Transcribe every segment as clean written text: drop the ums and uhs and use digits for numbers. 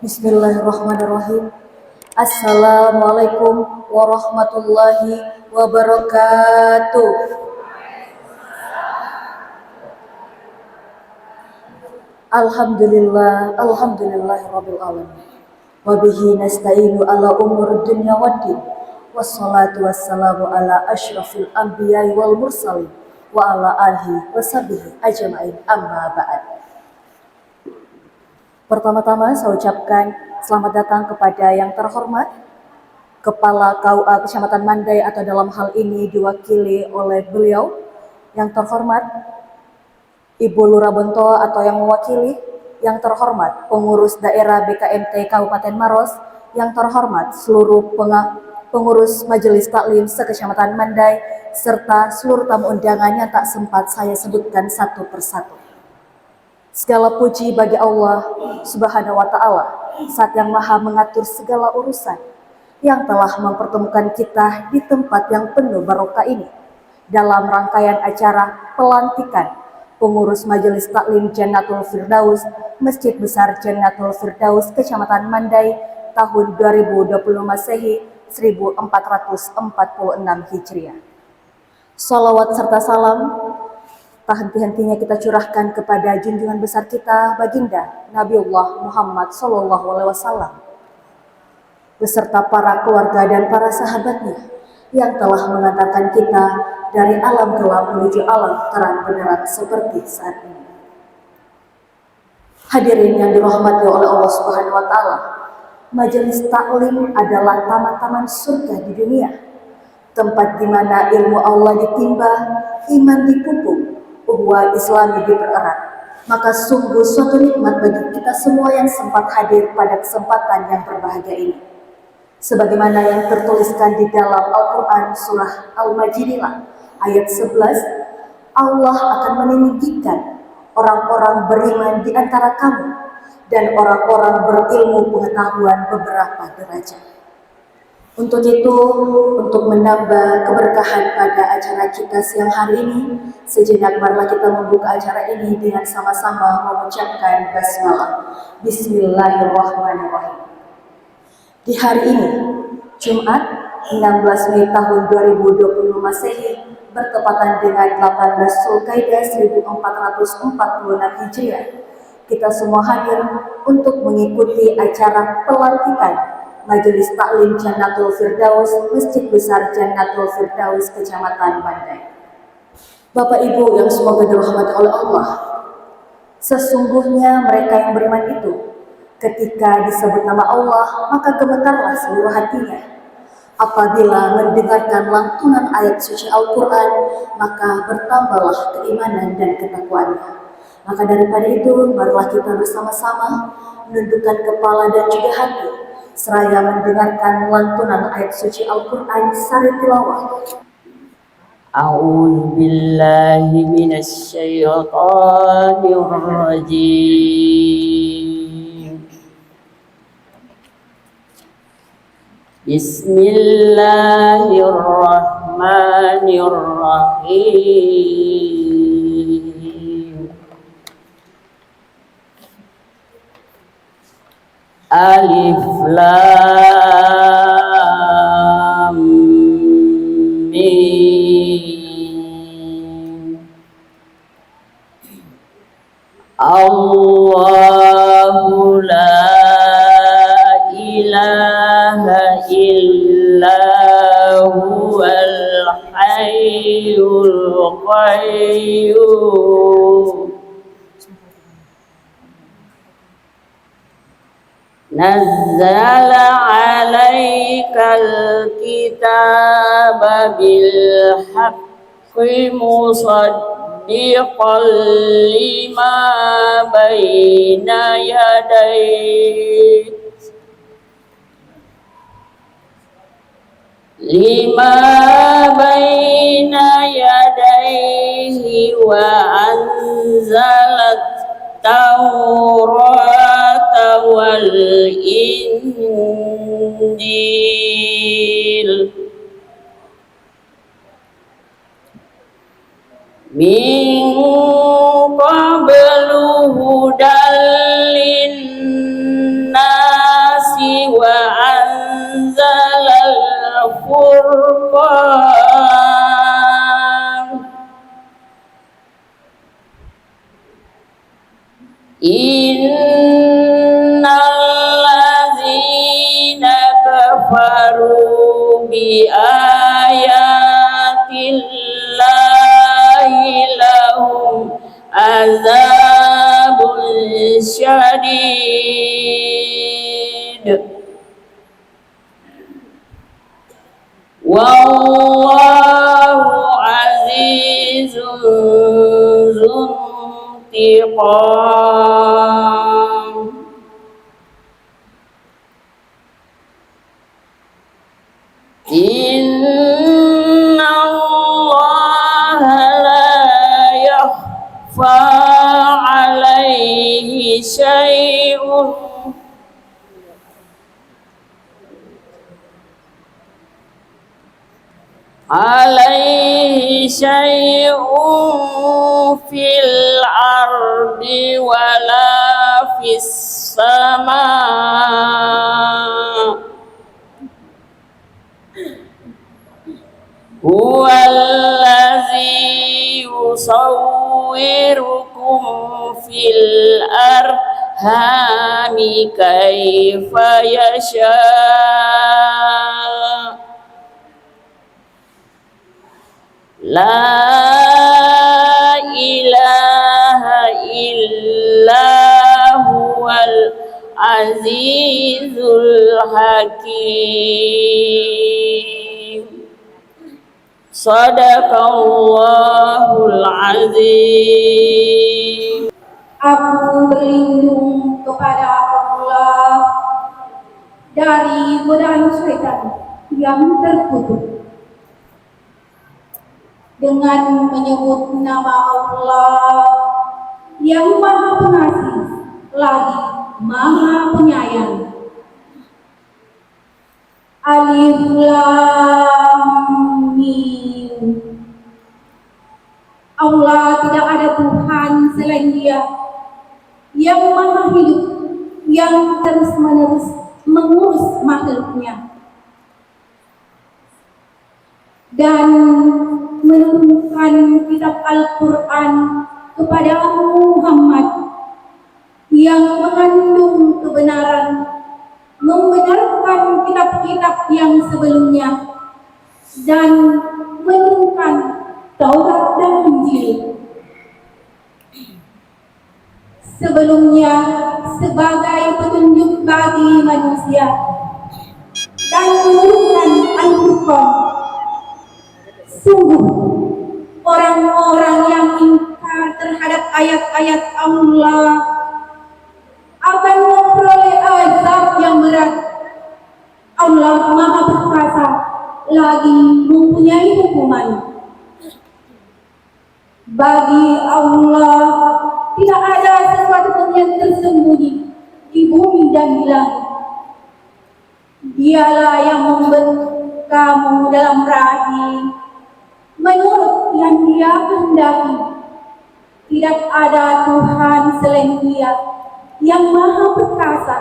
Bismillahirrahmanirrahim. Assalamualaikum warahmatullahi wabarakatuh. Alhamdulillahirabbil alamin. Wa bihi nasta'inu ala umur dunya waddin. Wassalatu wassalamu ala asyrafil anbiya'i wal mursalin wa ala alihi washabihi ajma'in, amma ba'd. Pertama-tama saya ucapkan selamat datang kepada yang terhormat Kepala KUA Kecamatan Mandai, atau dalam hal ini diwakili oleh beliau yang terhormat Ibu Lurah Bonto, atau yang mewakili yang terhormat pengurus daerah BKMT Kabupaten Maros, yang terhormat seluruh pengurus Majelis Taklim se-Kecamatan Mandai, serta seluruh tamu undangan yang tak sempat saya sebutkan satu persatu. Segala puji bagi Allah Subhanahu wa Ta'ala, Zat yang Maha mengatur segala urusan, yang telah mempertemukan kita di tempat yang penuh barokah ini dalam rangkaian acara pelantikan pengurus Majelis Taklim Jannatul Firdaus Masjid Besar Jannatul Firdaus Kecamatan Mandai tahun 2020 Masehi 1446 Hijriah. Salawat serta salam tak henti-hentinya kita curahkan kepada junjungan besar kita, Baginda Nabiullah Muhammad SAW, beserta para keluarga dan para sahabatnya yang telah mengantarkan kita dari alam gelap menuju alam terang beneran seperti saat ini. Hadirin yang dirahmati oleh Allah Subhanahu wa Ta'ala, Majelis Taklim adalah taman-taman surga di dunia, tempat di mana ilmu Allah ditimba, iman dipupuk, ukhuwah Islami dipererat. Maka sungguh suatu nikmat bagi kita semua yang sempat hadir pada kesempatan yang berbahagia ini. Sebagaimana yang tertuliskan di dalam Al-Quran surah Al-Majadilah ayat 11, Allah akan meninggikan orang-orang beriman di antara kamu dan orang-orang berilmu pengetahuan beberapa derajat. Untuk itu, untuk menambah keberkahan pada acara kita siang hari ini, sejenak marilah kita membuka acara ini dengan sama-sama mengucapkan basmalah. Bismillahirrahmanirrahim. Di hari ini, Jumat 16 Mei tahun 2020 Masehi, bertepatan dengan 18 Zulkaidah 1446 Hijriah, kita semua hadir untuk mengikuti acara pelantikan Majelis Taklim Jannatul Firdaus Masjid Besar Jannatul Firdaus Kecamatan Mandai. Bapak Ibu yang semoga dirahmati oleh Allah, sesungguhnya mereka yang beriman itu ketika disebut nama Allah maka gemetarlah seluruh hatinya. Apabila mendengarkan lantunan ayat suci Al-Quran maka bertambahlah keimanan dan ketakwaannya. Maka daripada itu marilah kita bersama-sama menundukkan kepala dan juga hati seraya mendengarkan lantunan ayat suci Al-Quran sari tilawah. A'udzu billahi minasy syaithanir rajim. Bismillahirrahmanirrahim. Alif Lam Mim. Allahu la ilaha illa huwal hayyul qayyum. Nazzala 'alaikal kitaba bil haqqi musaddiqan lima baina yadayhi wa anzalat Taurata wal Injil min qablu hudal linnas Innallazina kafaru bi ayatillahi lahum azabun syadid. Wallahu azizun dzuntiqam. Inna Allaha la yakhfa alaihi syai'un fil ardi wala fis sama. Huwallazi yusawwirukum fil arhami kaifa yasha. La ilaha illa huwal azizul hakim. Sadaqallahul azim. Aku berlindung kepada Allah dari godaan syaitan yang terkutuk dengan menyebut nama Allah yang Maha Pengasih lagi Maha Penyayang. Alif Lam Mim. Allah tidak ada Tuhan selain Dia yang Maha Hidup, yang terus-menerus mengurus makhluknya dan menurunkan kitab Al-Quran kepada Muhammad yang mengandung kebenaran, membenarkan kitab-kitab yang sebelumnya dan menurunkan Taurat dan Injil sebelumnya sebagai petunjuk bagi manusia, dan menurunkan Al-Furqan. Sungguh orang-orang yang ingkar terhadap ayat-ayat Allah akan memperoleh azab yang berat. Allah Maha Perkasa lagi mempunyai hukuman. Bagi Allah tidak ada sesuatu pun yang tersembunyi di bumi dan di langit. Dialah yang membentuk kamu dalam rahim menurut yang Dia kehendaki. Tidak ada Tuhan selain Dia yang Maha Perkasa,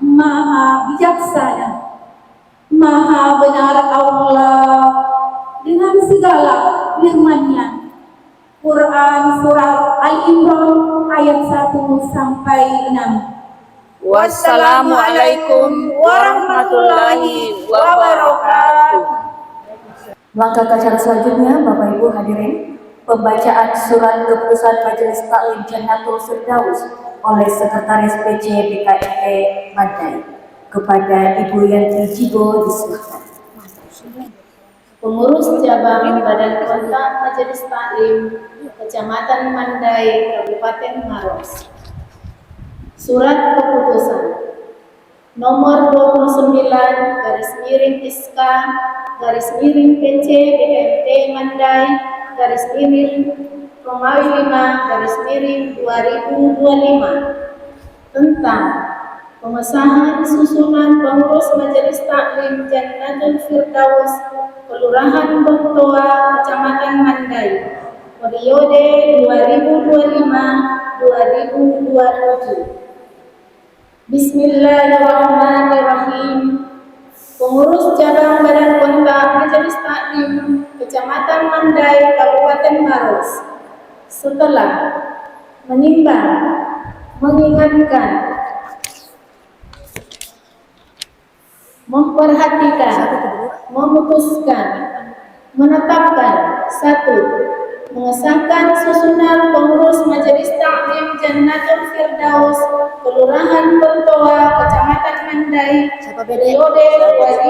Maha Bijaksana, Maha benar Allah dengan segala firman-Nya. Quran Surah Al-Imran ayat 1 sampai 6. Wassalamualaikum warahmatullahi wabarakatuh. Langkah ke acara selanjutnya, Bapak Ibu hadirin, pembacaan surat keputusan Majelis Taklim Jannatul Firdaus oleh Sekretaris PC BKIP Mandai. Kepada Ibu Yanti Jibo disilakan. Pengurus Cabang Badan Kontak Majelis Taklim Kecamatan Mandai, Kabupaten Maros. Surat keputusan nomor 29/SK/PC BMT Mandai /5/2025 tentang pengesahan susunan pengurus Majelis Taklim Jannatul Firdaus Kelurahan Bongtoa, Kecamatan Mandai, periode 2025-2027. Bismillahirrahmanirrahim. Pengurus Cabang Badan Kontak Majelis Taklim Kecamatan Mandai, Kabupaten Maros, setelah menimbang mengingatkan, memperhatikan, memutuskan, menetapkan. 1. Mengesahkan susunan pengurus Majelis Taklim Jannatul Firdaus Kelurahan Bentoa, Kecamatan Mandai, periode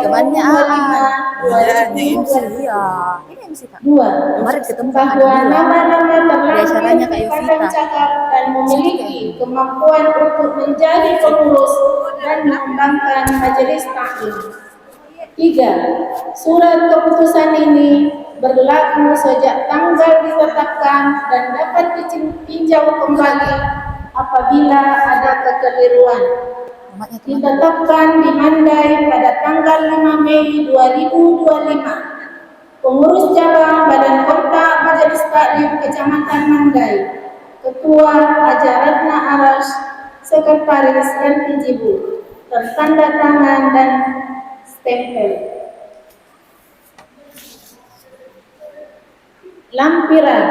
2025-2026. Iya, ini MC Kak. 2. Kemarin ketemu Bahwa nama-nama terlampir akan cakap dan memiliki kemampuan untuk menjadi pengurus dan mengembangkan majelis taklim. 3. Surat keputusan ini berlaku sejak tanggal ditetapkan dan dapat ditinjau kembali apabila ada kekeliruan. Ditetapkan di Mandai pada tanggal 5 Mei 2025. Pengurus cabang Badan Kontak Majelis Taklim Kecamatan Mandai, Ketua Haja Ratna Arash, Sekretaris Yanti Jibu, tertanda tangan dan stempel. Lampiran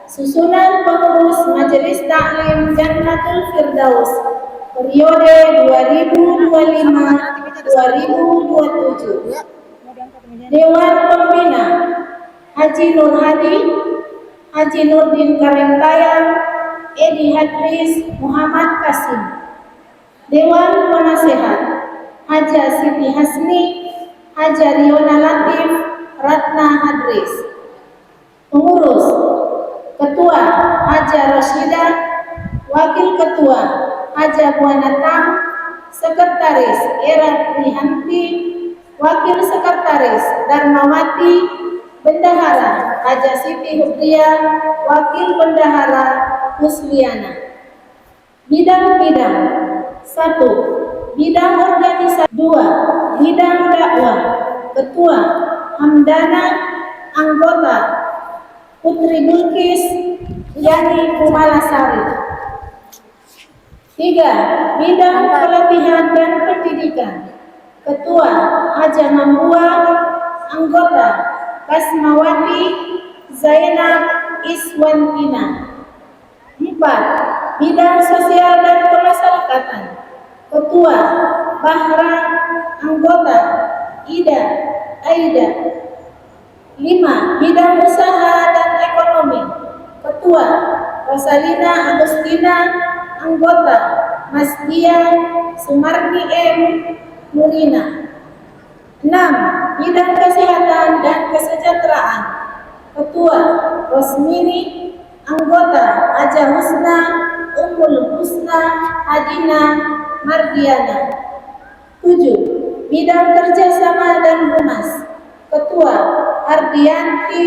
susunan pengurus Majelis Taklim Jannatul Firdaus periode 2025-2027. Dewan Pembina Haji Nur Hadi, Haji Nurdin Karentayang, Edi Hadris, Muhammad Kasim. Dewan Penasehat Haja Siti Hasni, Haja Riona Latif, Ratna Hadris. Pengurus Ketua Haja Rasyidah, Wakil Ketua Haja Buanatam, Sekretaris Era Rihanti, Wakil Sekretaris Darmawati, Bendahara Haja Siti Hudriya, Wakil Bendahara Husliana. Bidang-bidang: 1. Bidang organisasi. 2. Bidang dakwah. Ketua Hamdana, anggota Putri Bilqis Yani Kumalasari. 3. Bidang pelatihan dan pendidikan. Ketua Haja Mambua, anggota Kasmawati Zainab Iswantina. 4. Bidang sosial dan kemasyarakatan. Ketua Bahra, anggota Ida Aida. 5. Bidang usaha dan ekonomi. Ketua Rosalina Agustina, anggota Mas Dia Sumardi M. Nurina. 6. Bidang kesehatan dan kesejahteraan. Ketua Rosmini, anggota Haja Husna Ummul Husna Hadina Mardiana. 7. Bidang kerjasama dan humas. Ketua Ardianti,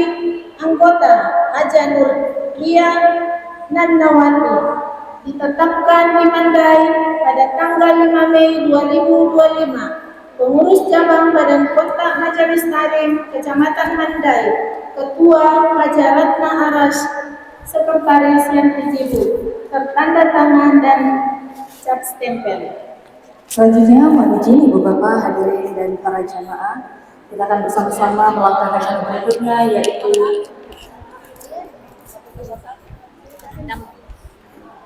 anggota Haja Nurlia Nannawati. Ditetapkan di Mandai pada tanggal 5 Mei 2025. Pengurus cabang Badan Kontak Majelis Taklim Kecamatan Mandai, Ketua Haja Ratna Arash, Sekretaris Yanti Jibu, tertanda tangan dan cap stempel. Selanjutnya, mohon izin Ibu Bapak hadirin dan para jamaah, kita akan bersama-sama melakukan acara berikutnya, yaitu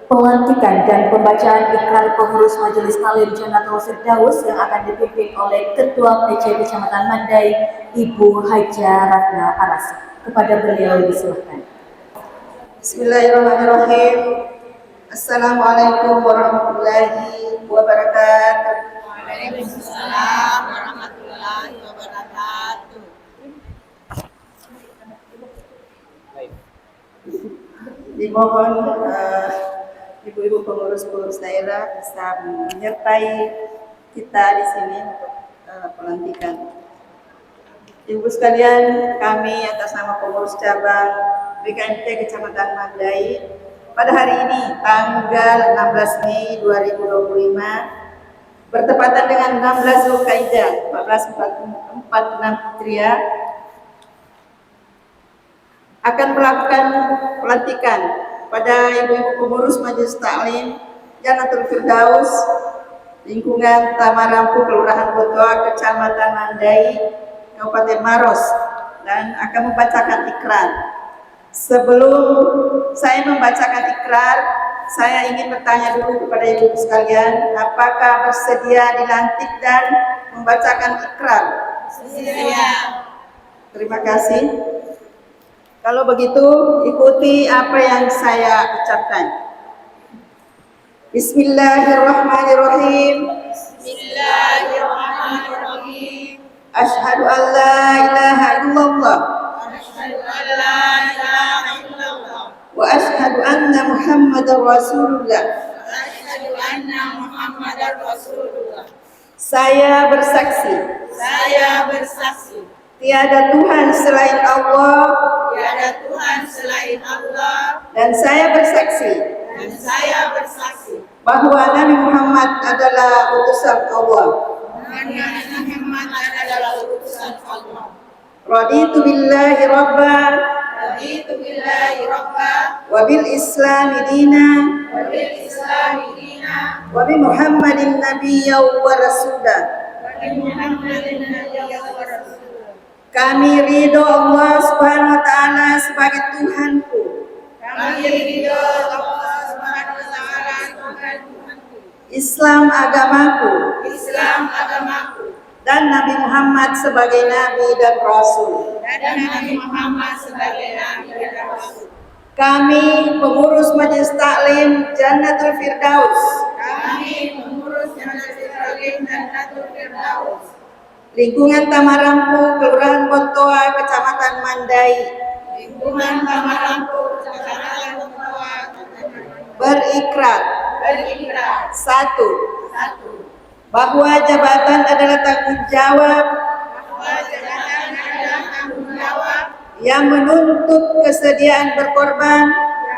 pelantikan dan pembacaan ikrar pengurus Majelis Taklim Jannatul Firdaus yang akan dipimpin oleh Ketua PC Kecamatan Mandai, Ibu Haja Ratna Aras. Kepada beliau disilahkan. Bismillahirrahmanirrahim. Assalamualaikum warahmatullahi wabarakatuh. Waalaikumsalam warahmatullahi wabarakatuh. Dimohon ibu-ibu pengurus daerah bisa menyertai kita di sini untuk pelantikan. Ibu sekalian, kami atas nama pengurus cabang BKMT Kecamatan Mandai pada hari ini tanggal 16 Mei 2025 bertepatan dengan 16 Zulkaidah 1446 Hijriah akan melakukan pelantikan pada ibu-ibu pengurus Majelis Taklim Jannatul Firdaus lingkungan Tamarampu, Kelurahan Bentoa, Kecamatan Mandai, Kabupaten Maros, dan akan membacakan ikrar. Sebelum saya membacakan ikrar, saya ingin bertanya dulu kepada ibu sekalian, apakah bersedia dilantik dan membacakan ikrar? Sedia. Terima kasih. Kalau begitu, ikuti apa yang saya ucapkan. Bismillahirrahmanirrahim. Bismillahirrahmanirrahim. Asyhadu an la ilaha illallah Asyhadu an la ilaha illallah. wa asyhadu anna Muhammadar Rasulullah. Asyhadu anna Muhammadar Rasulullah. Saya bersaksi, Saya bersaksi, tiada Tuhan selain Allah, tiada Tuhan selain Allah, dan saya bersaksi dan saya bersaksi bahwa Nabi Muhammad adalah utusan Allah. bahwa Nabi Muhammad adalah utusan Allah. Raditu billahi rabba Raditu billahi rabba wa bil islami dina wa bil islami dina wa bi Muhammadin nabiyya wa rasula. wa bi Muhammadin nabiyya wa rasulah. Kami ridho Allah Subhanahu wa taala sebagai Tuhanku, Kami ridho Allah Subhanahu wa taala sebagai Tuhanku, Islam agamaku, Islam agamaku, dan Nabi Muhammad sebagai nabi dan rasul. dan Nabi Muhammad sebagai nabi dan rasul. Kami pengurus Majelis Taklim Jannatul Firdaus, Kami pengurus Majelis Taklim Jannatul Firdaus, lingkungan Tamarampu, Kelurahan Bontoa, Kecamatan Mandai, lingkungan Tamarampu, Kecamatan Bontoa, berikrar berikrar. satu, Satu, bahwa jabatan adalah tanggung jawab bahwa jabatan adalah tanggung jawab yang menuntut kesediaan berkorban,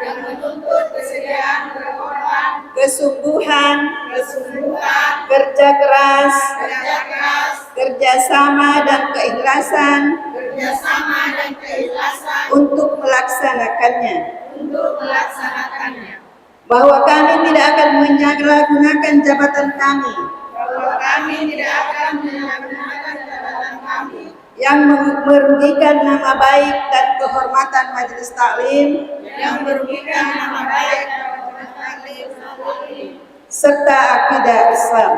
yang menuntut kesediaan berkorban, kesungguhan, kesungguhan, kerja keras, kerja keras, kerjasama dan keikhlasan kerjasama dan keikhlasan untuk melaksanakannya. untuk melaksanakannya. Bahwa kami tidak akan menyalahgunakan jabatan kami Bahwa kami tidak akan menyalahgunakan jabatan kami yang merugikan nama baik dan kehormatan Majelis Taklim yang merugikan nama baik Majelis Taklim serta akidah Islam.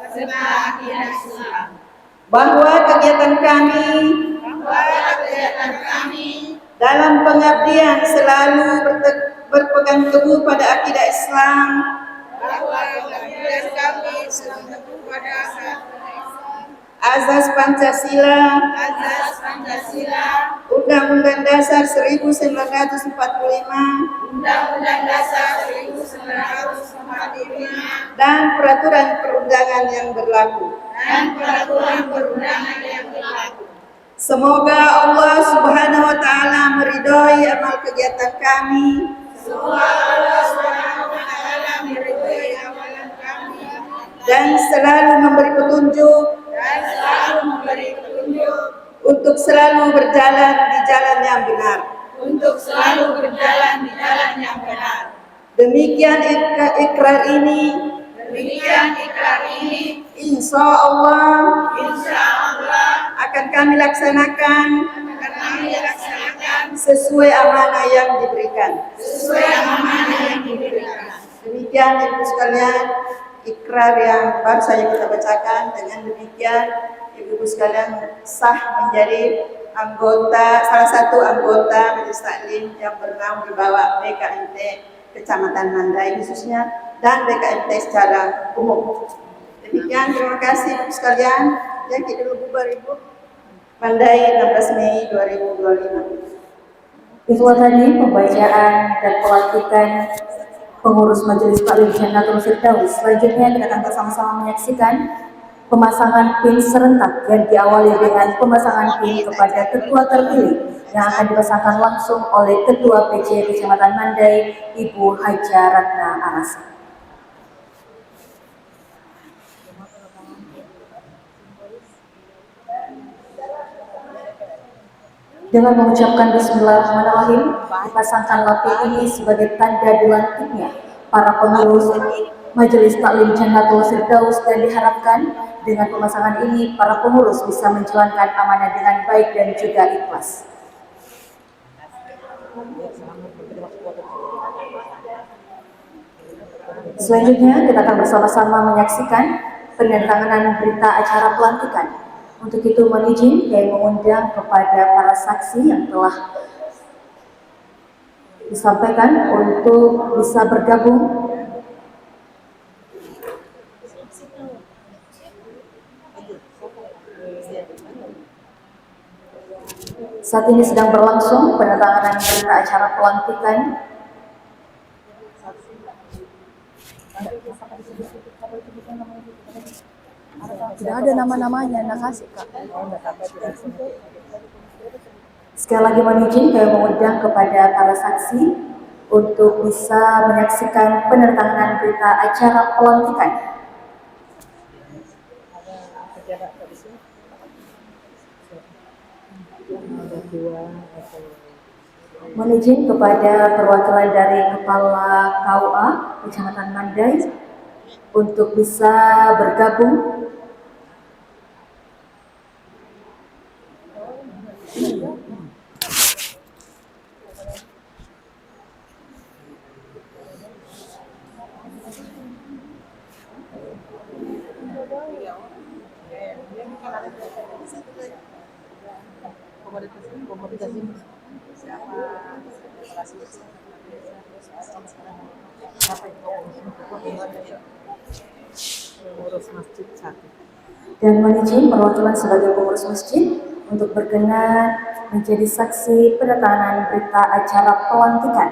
serta akidah Islam. Bahwa kegiatan kami Bahwa kegiatan kami dalam pengabdian selalu berpegang teguh pada akidah Islam, bahwa kegiatan kami selalu teguh pada azas Pancasila, azas Pancasila, Undang-Undang Dasar 1945, Undang-Undang Dasar 1945, dan peraturan perundangan yang berlaku. dan peraturan perundangan yang berlaku. Semoga Allah Subhanahu wa taala meridhoi amal kegiatan kami Semoga Allah Subhanahu wa taala meridhoi amalan kami dan selalu memberi petunjuk dan selalu memberi petunjuk untuk selalu berjalan di jalan yang benar. untuk selalu berjalan di jalan yang benar. Demikian ikrar ini, Demikian ikrar ini, insya Allah insya Allah akan kami laksanakan akan kami laksanakan sesuai amanah yang diberikan. sesuai amanah yang diberikan. Demikian ibu sekalian, ikrar yang baru saja kita bacakan. Dengan demikian ibu sekalian sah menjadi salah satu anggota Majelis Taklim yang bernaung di bawah BKMT Kecamatan Mandai khususnya dan BKMT secara umum. Demikian, terima kasih ibu sekalian. Jadi dulu bubar ibu. Mandai 16 Mei 2025. Itulah tadi pembacaan dan pelantikan pengurus Majelis Taklim Jannatul Firdaus. Selanjutnya kita akan bersama-sama menyaksikan pemasangan pin serentak yang diawali dengan pemasangan pin kepada ketua terpilih yang akan dipasangkan langsung oleh Ketua PJ Kecamatan Mandai, Ibu Haja Ratna Arasa. Dengan mengucapkan Bismillahirrahmanirrahim, dipasangkanlah pin ini sebagai tanda dilantiknya para pengurus Majelis Taklim Jannatul Firdaus dan diharapkan dengan pemasangan ini para pengurus bisa menjalankan amanah dengan baik dan juga ikhlas. Selanjutnya kita akan bersama-sama menyaksikan penandatanganan berita acara pelantikan. Untuk itu mohon izin kami mengundang kepada para saksi yang telah disampaikan untuk bisa bergabung. Saat ini sedang berlangsung penandatanganan berita acara pelantikan. Tidak ada nama-namanya, nak kasih Kak. Sekali lagi mohon izin kami mengundang kepada para saksi untuk bisa menyaksikan penandatanganan berita acara pelantikan. Mohon izin kepada perwakilan dari Kepala KUA Kecamatan Mandai untuk bisa bergabung. Pengurus masjid satu. Dan mohon izin perwakilan sebagai pengurus masjid untuk berkenan menjadi saksi penandatanganan berita acara pelantikan.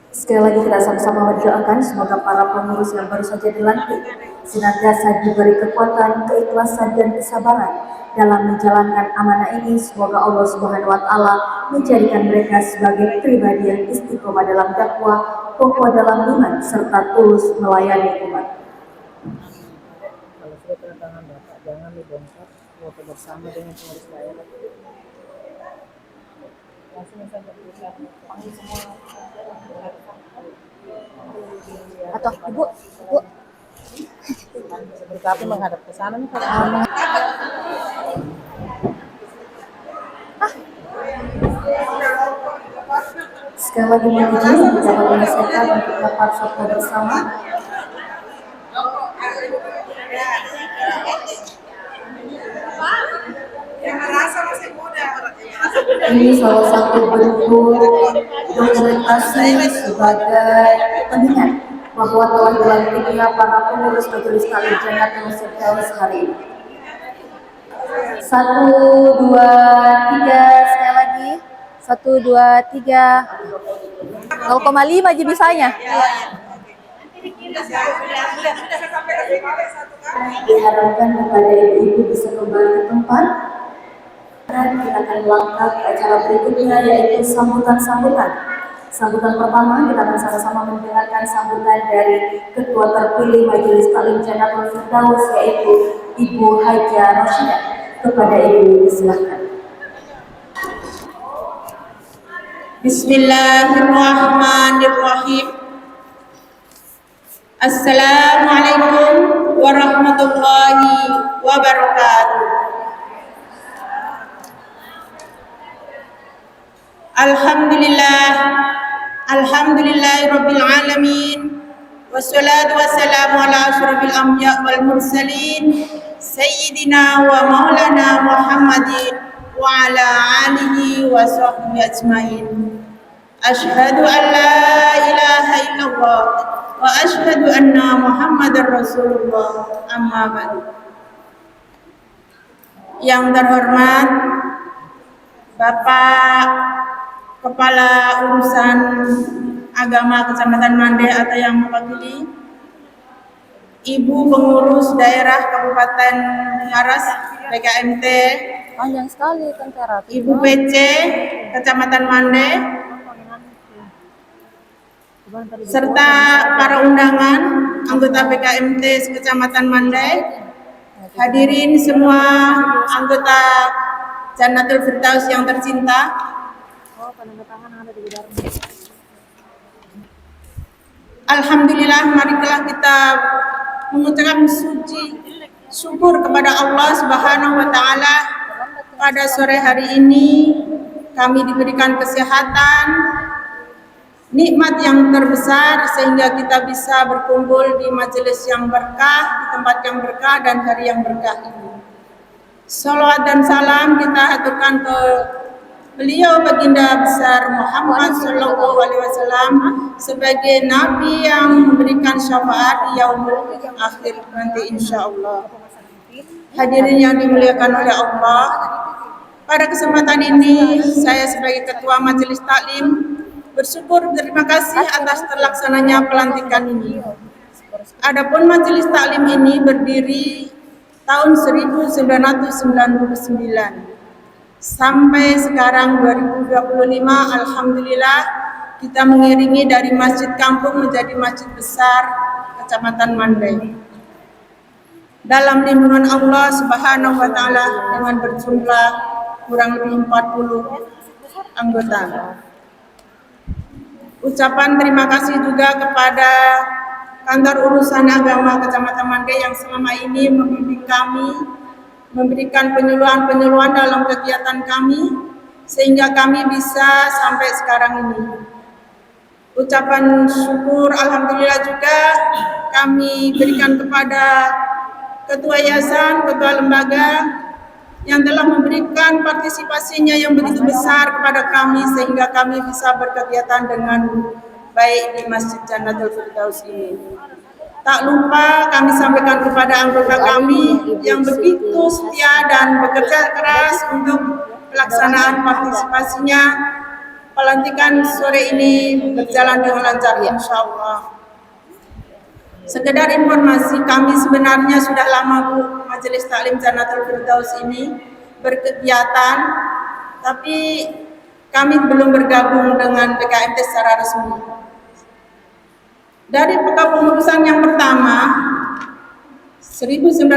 Sekali lagi kita sama-sama mendoakan semoga para pengurus yang baru saja dilantik senantiasa diberi kekuatan, keikhlasan, dan kesabaran dalam menjalankan amanah ini. Semoga Allah Subhanahu wa Ta'ala menjadikan mereka sebagai pribadi yang istiqomah dalam dakwah, kokoh dalam iman, serta tulus melayani umat. Kalau sudah tanda tangan Bapak, jangan dibongkar, foto bersama dengan pengurus daerah. Langsung saja kita panggil semua. Atau Ibu, Seperti apa menghadap ke sana nih Pak? sekali lagi mohon izin dapat menyelesaikan untuk dapat foto bersama. Ini salah satu bentuk dokumentasi sebagai pengingat bahwa telah dilantiknya para pengurus Majelis Taklim Jannah Firdaus hari ini. 1, 2, 3, sekali lagi. 1, 2, 3. 0,5 aja bisanya. Diharapkan kepada ibu-ibu bisa kembali ke tempat. Dan kita akan melangkah ke acara berikutnya, yaitu sambutan-sambutan. Sambutan pertama kita akan sama-sama mendengarkan sambutan dari Ketua terpilih Majelis Taklim Jannah Firdaus, yaitu Ibu Hajah Rasyidah. Kepada ibu silakan. Bismillahirrahmanirrahim. Assalamualaikum warahmatullahi wabarakatuh. Alhamdulillahirabbil alamin. Wassalatu wassalamu ala asyrafil anbiya wal mursalin sayyidina wa maulana Muhammadin wa ala alihi wa sahbihi ajmain. Asyhadu an la ilaha illallah wa asyhadu anna Muhammadar Rasulullah. Amma ba'du. Yang terhormat Bapak Kepala Urusan Agama Kecamatan Mandai atau yang mewakili, Ibu Pengurus Daerah Kabupaten Haras PKMT, Panjang sekali tentara. Ibu PC Kecamatan Mandai, serta para undangan anggota PKMT Kecamatan Mandai, hadirin semua anggota Jannatul Firdaus yang tercinta. Alhamdulillah, marilah kita mengucapkan syukur kepada Allah Subhanahu wa taala. Pada sore hari ini kami diberikan kesehatan, nikmat yang terbesar sehingga kita bisa berkumpul di majelis yang berkah, di tempat yang berkah dan hari yang berkah ini. Salawat dan salam kita aturkan ke beliau baginda besar Muhammad sallallahu alaihi wasallam sebagai nabi yang memberikan syafaat di yaumul akhir nanti insyaallah. Hadirin yang dimuliakan oleh Allah, pada kesempatan ini saya sebagai ketua majelis taklim bersyukur terima kasih atas terlaksananya pelantikan ini. Adapun majelis taklim ini berdiri tahun 1999 sampai sekarang 2025. Alhamdulillah kita mengiringi dari masjid kampung menjadi masjid besar Kecamatan Mandai dalam lindungan Allah Subhanahu wa taala dengan berjumlah kurang lebih 40 anggota. Ucapan terima kasih juga kepada Kantor Urusan Agama Kecamatan Mandai yang selama ini membimbing kami, memberikan penyuluhan-penyuluhan dalam kegiatan kami sehingga kami bisa sampai sekarang ini. Ucapan syukur alhamdulillah juga kami berikan kepada Ketua Yayasan, Ketua Lembaga yang telah memberikan partisipasinya yang begitu besar kepada kami sehingga kami bisa berkegiatan dengan baik di Masjid Jannatul Firdaus ini. Tak lupa kami sampaikan kepada anggota kami yang begitu setia dan bekerja keras untuk pelaksanaan partisipasinya. Pelantikan sore ini berjalan dengan lancar insyaallah. Sekedar informasi, kami sebenarnya sudah lama Bu Majelis Taklim Jannatul Firdaus ini berkegiatan, tapi kami belum bergabung dengan PKMT secara resmi. Dari kepengurusan yang pertama 1999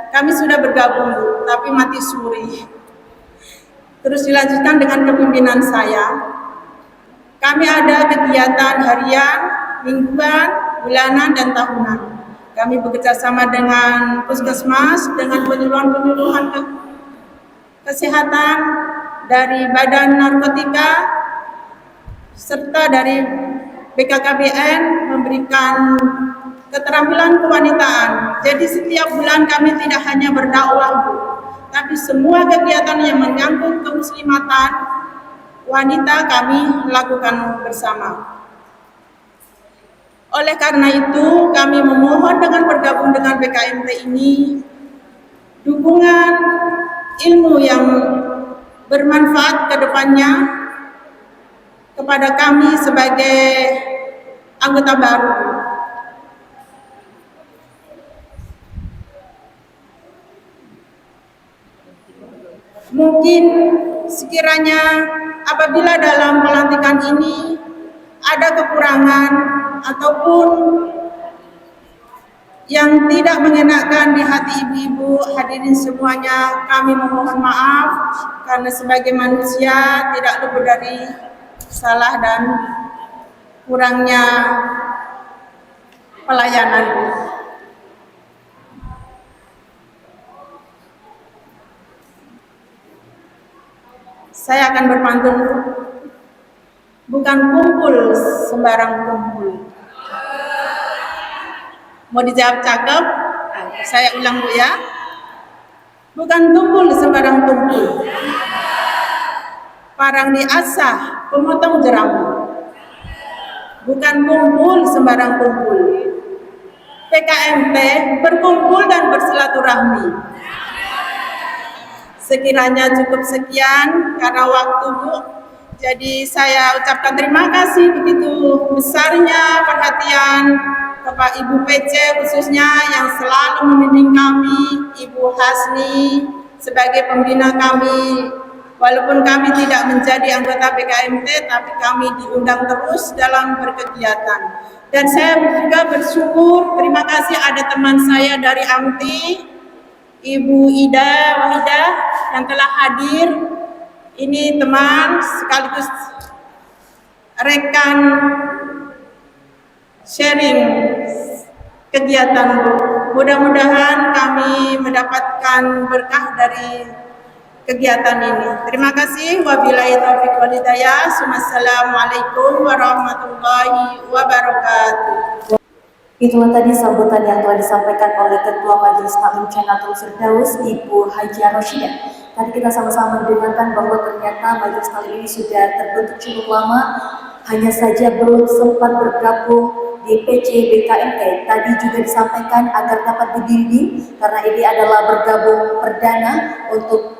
kami sudah bergabung Bu, tapi mati suri. Terus dilanjutkan dengan kepemimpinan saya. Kami ada kegiatan harian, mingguan, bulanan, dan tahunan. Kami bekerja sama dengan Puskesmas dengan penyuluhan-penyuluhan kesehatan dari Badan Narkotika serta dari BKKBN memberikan keterampilan kewanitaan. Jadi setiap bulan kami tidak hanya berdakwah, Bu, tapi semua kegiatan yang menyangkut kemuslimatan wanita kami lakukan bersama. Oleh karena itu, kami memohon dengan bergabung dengan PKMT ini dukungan ilmu yang bermanfaat ke depannya kepada kami sebagai anggota baru. Mungkin sekiranya apabila dalam pelantikan ini ada kekurangan ataupun yang tidak mengenakan di hati ibu-ibu, hadirin semuanya, kami memohon maaf karena sebagai manusia tidak luput dari salah dan kurangnya pelayanan. Saya akan berpantun, bukan kumpul sembarang kumpul. Mau dijawab cakep? Saya ulang Bu ya. Bukan tumpul sembarang tumpul. Parang diasah, pemotong jerambu. Bukan kumpul sembarang kumpul. PKMT berkumpul dan bersilaturahmi. Sekiranya cukup sekian karena waktu Bu. Jadi saya ucapkan terima kasih begitu besarnya perhatian Bapak Ibu PC khususnya yang selalu membimbing kami, Ibu Hasni sebagai pembina kami Walaupun kami tidak menjadi anggota BKMT, tapi kami diundang terus dalam berkegiatan. Dan saya juga bersyukur, terima kasih ada teman saya dari AMTI, Ibu Ida Wahidah yang telah hadir. Ini teman sekaligus rekan sharing kegiatan, Bu. Mudah-mudahan kami mendapatkan berkah dari kegiatan ini. Terima kasih. Wabillahi taufiq wal hidayah. Wassalamualaikum warahmatullahi wabarakatuh. Itulah tadi sambutan yang telah disampaikan oleh Ketua Majelis Taklim Jannatul Firdaus, Ibu Hajiah Roshidah. Tadi kita sama-sama mendengarkan bahwa ternyata Majelis Taklim ini sudah terbentuk cukup lama, hanya saja belum sempat bergabung di PC BKMT. Tadi juga disampaikan agar dapat dibimbing karena ini adalah bergabung perdana untuk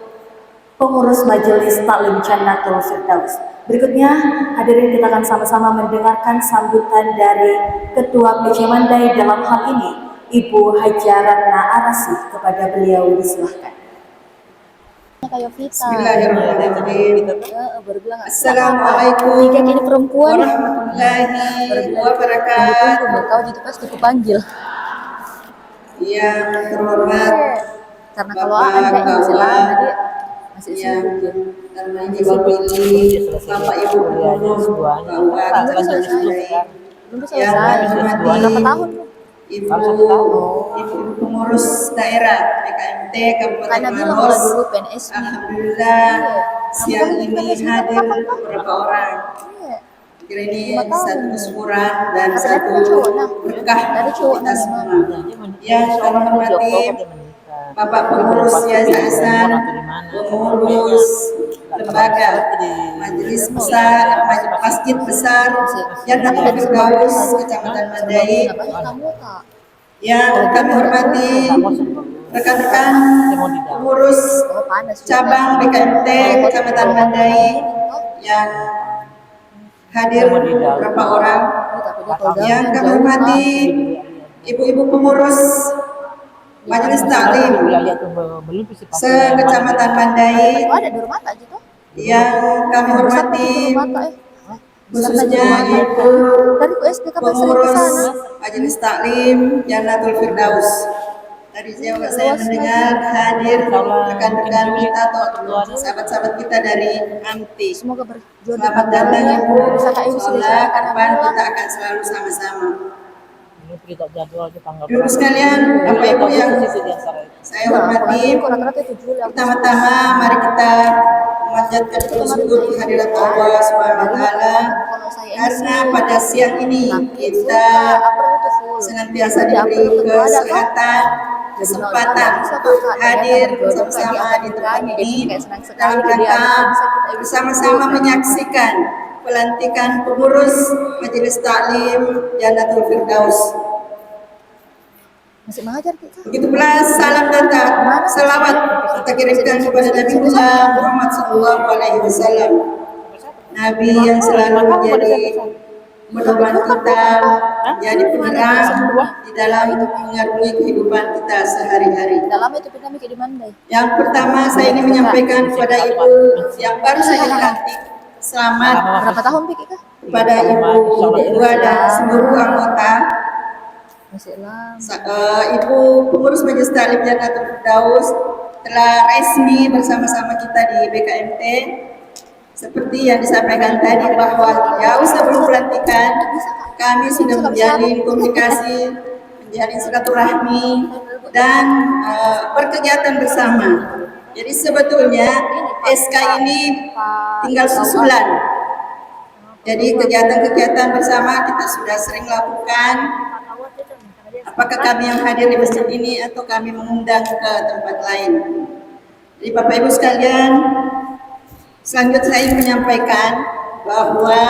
pengurus Majelis Taklim Jannatul Firdaus. Berikutnya, hadirin kita akan sama-sama mendengarkan sambutan dari Ketua PC Mandai dalam hal ini, Ibu Hajiah Ratna Arasi. Kepada beliau disilahkan. Kayak Vita. Bismillahirrahmanirrahim. Baru bilang Assalamualaikum jika kini perempuan warahmatullahi wabarakatuh. kau gitu pasti kupanggil. Yang terhormat Karena kalau akan kayak masih lama dia masih yang sibuk. namanya diwakili Bapak Ibu Gubernur Kabupaten Mandai, Belum yang selesai. menghormati Berapa tahun? Ibu pengurus daerah BKMT Kabupaten Karena bilang Maros. mulai dulu PNS nih. Alhamdulillah siang ini hadir beberapa orang. Iya. Kira ini 5 tahun. satu kesyukuran dan Tapi satu dari cowok, nah. berkah Dari cowok, kita nah, semua. Yang kami hormati Bapak Pengurus Yayasan, pengurus lembaga, majelis besar, masjid besar, Jannatul Firdaus, Kecamatan Mandai, Kamu tak? yang kami hormati rekan-rekan pengurus Oh, panas. cabang BKMT Kecamatan Mandai yang hadir beberapa orang, yang kami hormati ibu-ibu pengurus Majelis Taklim se-Kecamatan Mandai, Oh, ada di rumah tak gitu? yang kami hormati khususnya ibu Dari ku SD kapan sering ke pengurus sana? Majelis Taklim Jannatul Firdaus. Tadi saya mendengar hadir rekan-rekan kita atau sahabat-sahabat kita dari AMTI. Semoga berjodoh. Selamat datang Ibu. Bisa Kak Ibu Semoga ke depan kita akan selalu sama-sama. Ibu Dulu sekalian, Bapak Ibu yang saya hormati, Rata-rata 7 pertama-tama mari kita memanjatkan bersyukur kehadirat Allah Subhanahu wa taala karena pada siang ini kita senantiasa diberi kesehatan, kesempatan untuk hadir bersama-sama di tempat ini dalam rangka bersama-sama menyaksikan pelantikan pengurus Majelis Taklim Jannatul Firdaus. masih mengajar kita. Begitu pula salam dan salawat kita kirimkan kepada Nabi Muhammad SAW, Nabi yang selalu menjadi pedoman kita, menjadi penerang di dalam mengarungi kehidupan kita sehari-hari. Dalam itu kita mikir di Mandai. Yang pertama saya ingin menyampaikan kepada Ibu yang baru saja dilantik, selamat Berapa tahun Pik Ika? kepada Ibu Dua dan seluruh anggota. Masih lama. Ibu pengurus Majelis Taklim Jannatul Firdaus telah resmi bersama-sama kita di BKMT. Seperti yang disampaikan tadi bahwa jauh sebelum pelantikan kami sudah menjalin komunikasi, menjalin silaturahmi dan berkegiatan bersama. Jadi sebetulnya SK ini tinggal susulan. Jadi kegiatan-kegiatan bersama kita sudah sering lakukan. Apakah kami yang hadir di masjid ini atau kami mengundang ke tempat lain. Jadi Bapak Ibu sekalian, selanjutnya saya ingin menyampaikan bahwa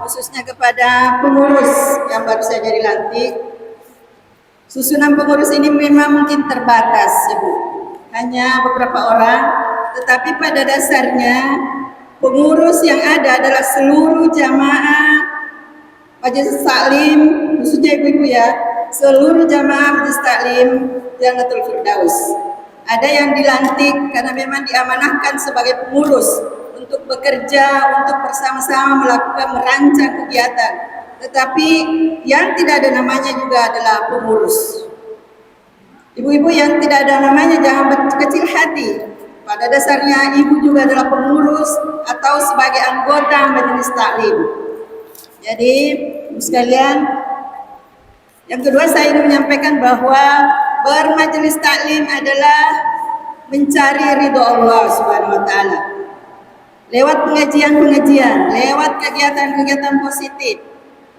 khususnya kepada pengurus yang baru saja dilantik, susunan pengurus ini memang mungkin terbatas, Ibu. Hanya beberapa orang, tetapi pada dasarnya pengurus yang ada adalah seluruh jamaah Majelis Taklim, khususnya ibu-ibu ya, seluruh jamaah Majelis Taklim Jannatul Firdaus. ada yang dilantik karena memang diamanahkan sebagai pengurus untuk bekerja, untuk bersama-sama melakukan merancang kegiatan. Tetapi yang tidak ada namanya juga adalah pengurus. Ibu-ibu yang tidak ada namanya jangan berkecil hati. Pada dasarnya ibu juga adalah pengurus atau sebagai anggota majelis taklim. Jadi, ibu sekalian, yang kedua saya ingin menyampaikan bahwa bermajelis taklim adalah mencari ridho Allah Subhanahu wa taala. Lewat pengajian-pengajian, lewat kegiatan-kegiatan positif,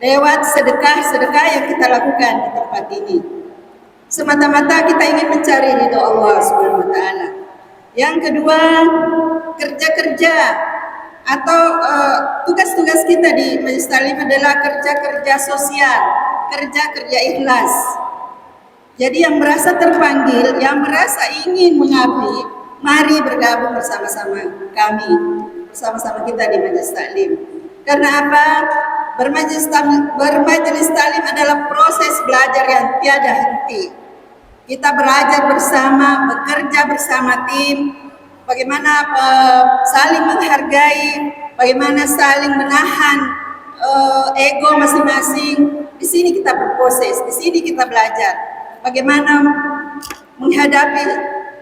lewat sedekah-sedekah yang kita lakukan di tempat ini. Semata-mata kita ingin mencari ridho Allah Subhanahu wa taala. Yang kedua, kerja-kerja atau tugas-tugas kita di majelis taklim adalah kerja-kerja sosial, kerja-kerja ikhlas. Jadi yang merasa terpanggil, yang merasa ingin mengabdi, mari bergabung bersama-sama kami, bersama-sama kita di majelis taklim. Karena apa? Bermajelis taklim adalah proses belajar yang tiada henti. Kita belajar bersama, bekerja bersama tim, bagaimana saling menghargai, bagaimana saling menahan ego masing-masing. Di sini kita berproses, di sini kita belajar bagaimana menghadapi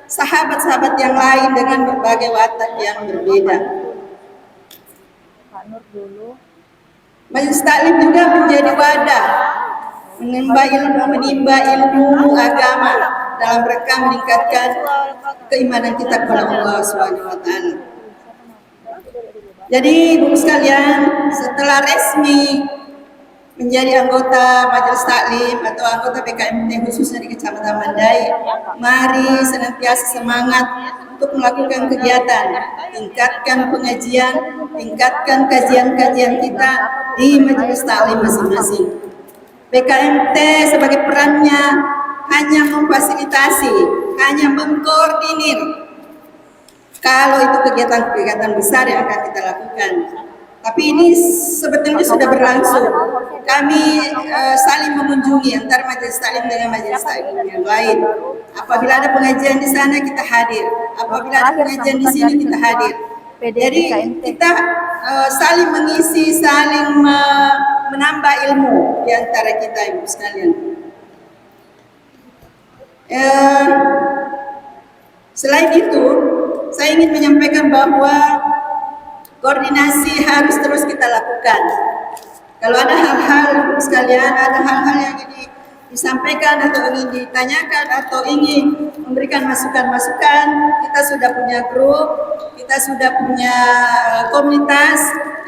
sahabat-sahabat yang lain dengan berbagai watak yang berbeda. Pak Nur dulu. Majelis taklim juga menjadi wadah menimba ilmu agama dalam rangka meningkatkan keimanan kita kepada Allah Subhanahu wa taala. Jadi ibu sekalian, setelah resmi menjadi anggota majelis taklim atau anggota PKMT khususnya di Kecamatan Mandai, mari senantiasa semangat untuk melakukan kegiatan, tingkatkan pengajian, tingkatkan kajian-kajian kita di majelis taklim masing-masing. PKMT sebagai perannya hanya memfasilitasi, hanya mengkoordinir kalau itu kegiatan-kegiatan besar yang akan kita lakukan. Tapi ini sebetulnya sudah berlangsung. Kami saling mengunjungi antara majelis taklim dengan majelis taklim yang lain. Apabila ada pengajian di sana kita hadir, apabila ada pengajian di sini kita hadir. Jadi kita saling mengisi, saling menambah ilmu di antara kita ibu sekalian. Selain itu, saya ingin menyampaikan bahwa koordinasi harus terus kita lakukan. Kalau ada hal-hal sekalian, ada hal-hal yang ingin disampaikan atau ingin ditanyakan atau ingin memberikan masukan-masukan, kita sudah punya grup, kita sudah punya komunitas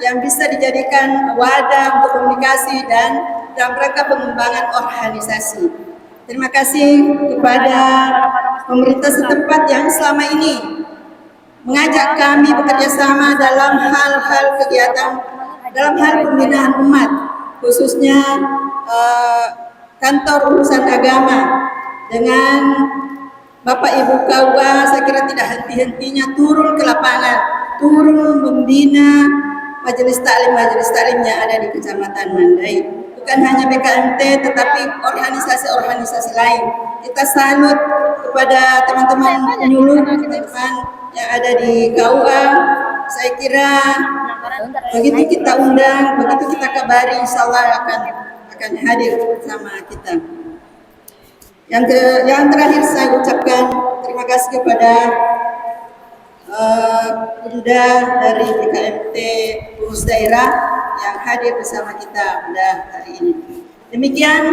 yang bisa dijadikan wadah untuk komunikasi dan dalam rangka pengembangan organisasi. Terima kasih kepada pemerintah setempat yang selama ini mengajak kami bekerja sama dalam hal-hal kegiatan, dalam hal pembinaan umat, khususnya kantor urusan agama dengan Bapak Ibu KUA. Saya kira tidak henti-hentinya turun ke lapangan, turun membina majelis taklim yang ada di Kecamatan Mandai. Bukan hanya BKMT, tetapi organisasi-organisasi lain. Kita salut kepada teman-teman penyuluh, teman-teman yang ada di KUA. Saya kira begitu kita undang, begitu kita kabari, insya Allah akan hadir bersama kita. Yang terakhir saya ucapkan terima kasih kepada Bunda dari PKMT Pengurus Daerah yang hadir bersama kita pada hari ini. Demikian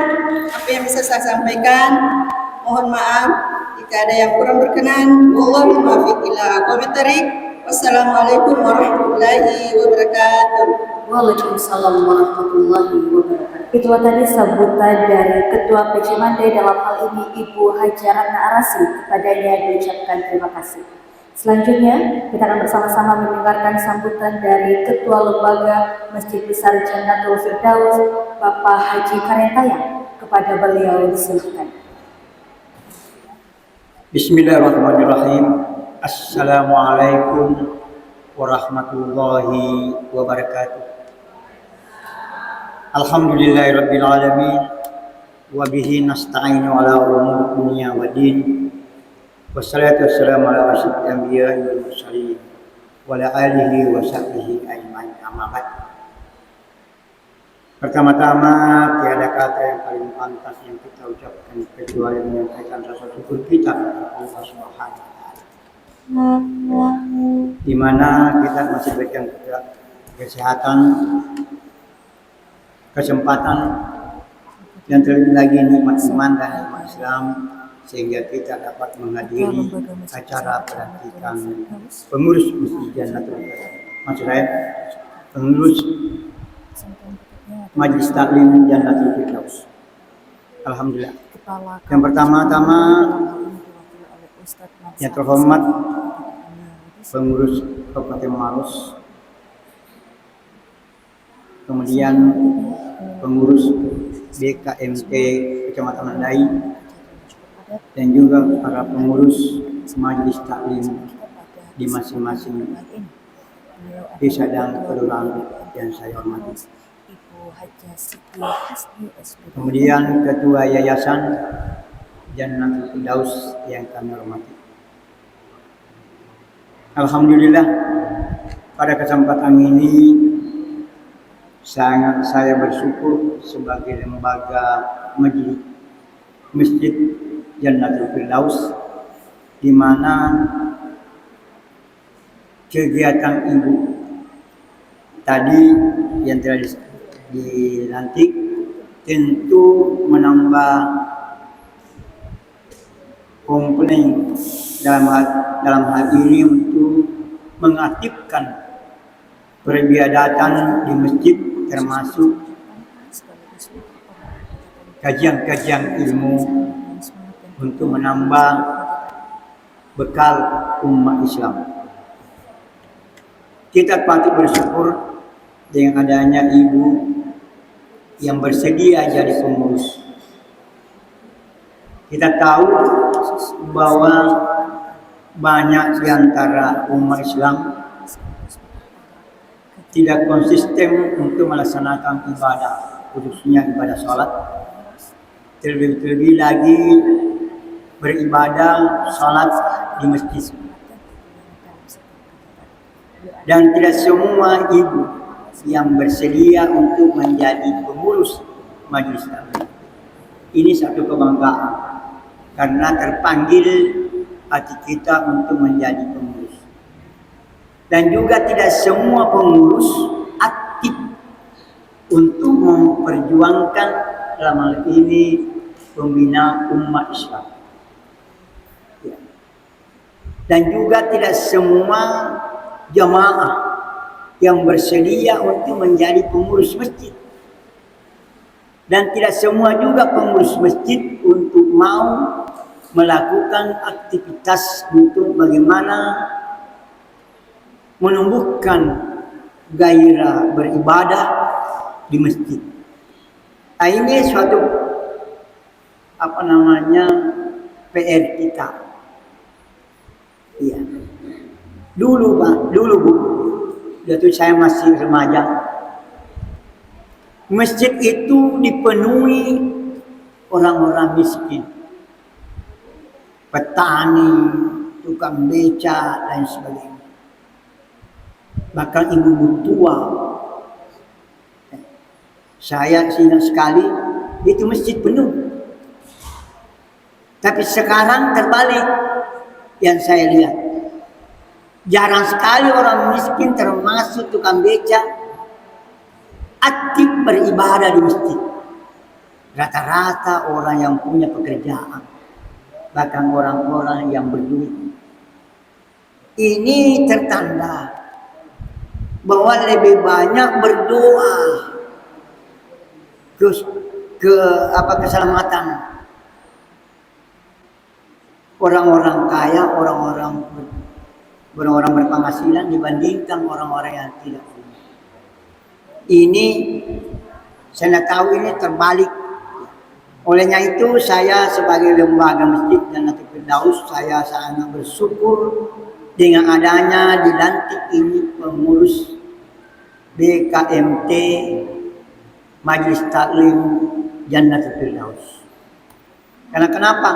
apa yang bisa saya sampaikan. Mohon maaf jika ada yang kurang berkenan. Wallahul muwaffiq ila aqwamit thoriq. Wassalamualaikum warahmatullahi wabarakatuh. Waalaikumsalam warahmatullahi wabarakatuh. Itulah tadi sambutan dari Ketua PJ Mandai, dalam hal ini Ibu Haji Ratna Arasi. Kepadanya diucapkan terima kasih. Selanjutnya kita akan bersama-sama mendengarkan sambutan dari Ketua Lembaga Masjid Besar Jannatul Firdaus, Bapak Haji Karentayang. Kepada beliau disilahkan. Bismillahirrahmanirrahim. Assalamualaikum warahmatullahi wabarakatuh. Alhamdulillahirabbil alamin, wa bihi nasta'inu ala umuri dunya waddin. Wassalatu wassalamu ala asyrofil anbiya'i wal mursalin wa ala alihi wa sahbihi ajma'in. Amma ba'd. Pertama-tama, tiada kata yang paling pantas yang kita ucapkan kecuali menyampaikan rasa syukur kita kepada Allah Subhanahu wa taala. Di mana kita masih diberikan kesehatan, kesempatan, dan terlebih lagi nikmat iman dan nikmat Islam, sehingga kita dapat menghadiri acara pelantikan pengurus Masjid Jannatul Firdaus. Maksud saya pengurus Majelis Taklim Jannatul Firdaus. Alhamdulillah. Yang pertama-tama yang terhormat pengurus Kabupaten Maros, kemudian pengurus BKMT Kecamatan Mandai, dan juga para pengurus Majelis Taklim di masing-masing desa dan kelurahan yang saya hormati. Kemudian Ketua Yayasan Jannatul Firdaus yang kami hormati. Alhamdulillah, pada kesempatan ini sangat saya bersyukur sebagai lembaga majelis Masjid Jannatul Firdaus, di mana kegiatan ibu tadi yang telah dilantik tentu menambah komplain dalam hal ini untuk mengaktifkan peribadah di masjid, termasuk kajian-kajian ilmu untuk menambah bekal umat Islam. Kita patut bersyukur dengan adanya ibu yang bersedia jadi pengurus. Kita tahu bahwa banyak di antara umat Islam tidak konsisten untuk melaksanakan ibadah, khususnya ibadah sholat. Terlebih lagi beribadah sholat di masjid. Dan tidak semua ibu yang bersedia untuk menjadi pengurus majelis taklim. Ini satu kebanggaan karena terpanggil hati kita untuk menjadi pengurus. Dan juga tidak semua pengurus aktif untuk memperjuangkan dalam hal ini pembina umat Islam. Dan juga tidak semua jamaah yang bersedia untuk menjadi pengurus masjid. Dan tidak semua juga pengurus masjid untuk mau melakukan aktivitas untuk bagaimana menumbuhkan gairah beribadah di masjid. Nah, ini suatu PR kita. Iya. Dulu Bu, waktu saya masih remaja, masjid itu dipenuhi orang-orang miskin, petani, tukang beca, dan sebagainya. Bahkan ibu-ibu tua. Saya ingat sekali, itu masjid penuh. Tapi sekarang terbalik yang saya lihat. Jarang sekali orang miskin termasuk tukang beca aktif beribadah di masjid. Rata-rata orang yang punya pekerjaan, bahkan orang-orang yang berduit. Ini tertanda bahwa lebih banyak berdoa ke keselamatan orang-orang kaya, orang-orang berpenghasilan dibandingkan orang-orang yang tidak punya. Ini saya tahu ini terbalik. Olehnya itu saya sebagai lembaga Masjid Jannatul Firdaus, saya sangat bersyukur dengan adanya dilantik ini pengurus BKMT Majelis Taklim Jannatul Firdaus. Karena kenapa?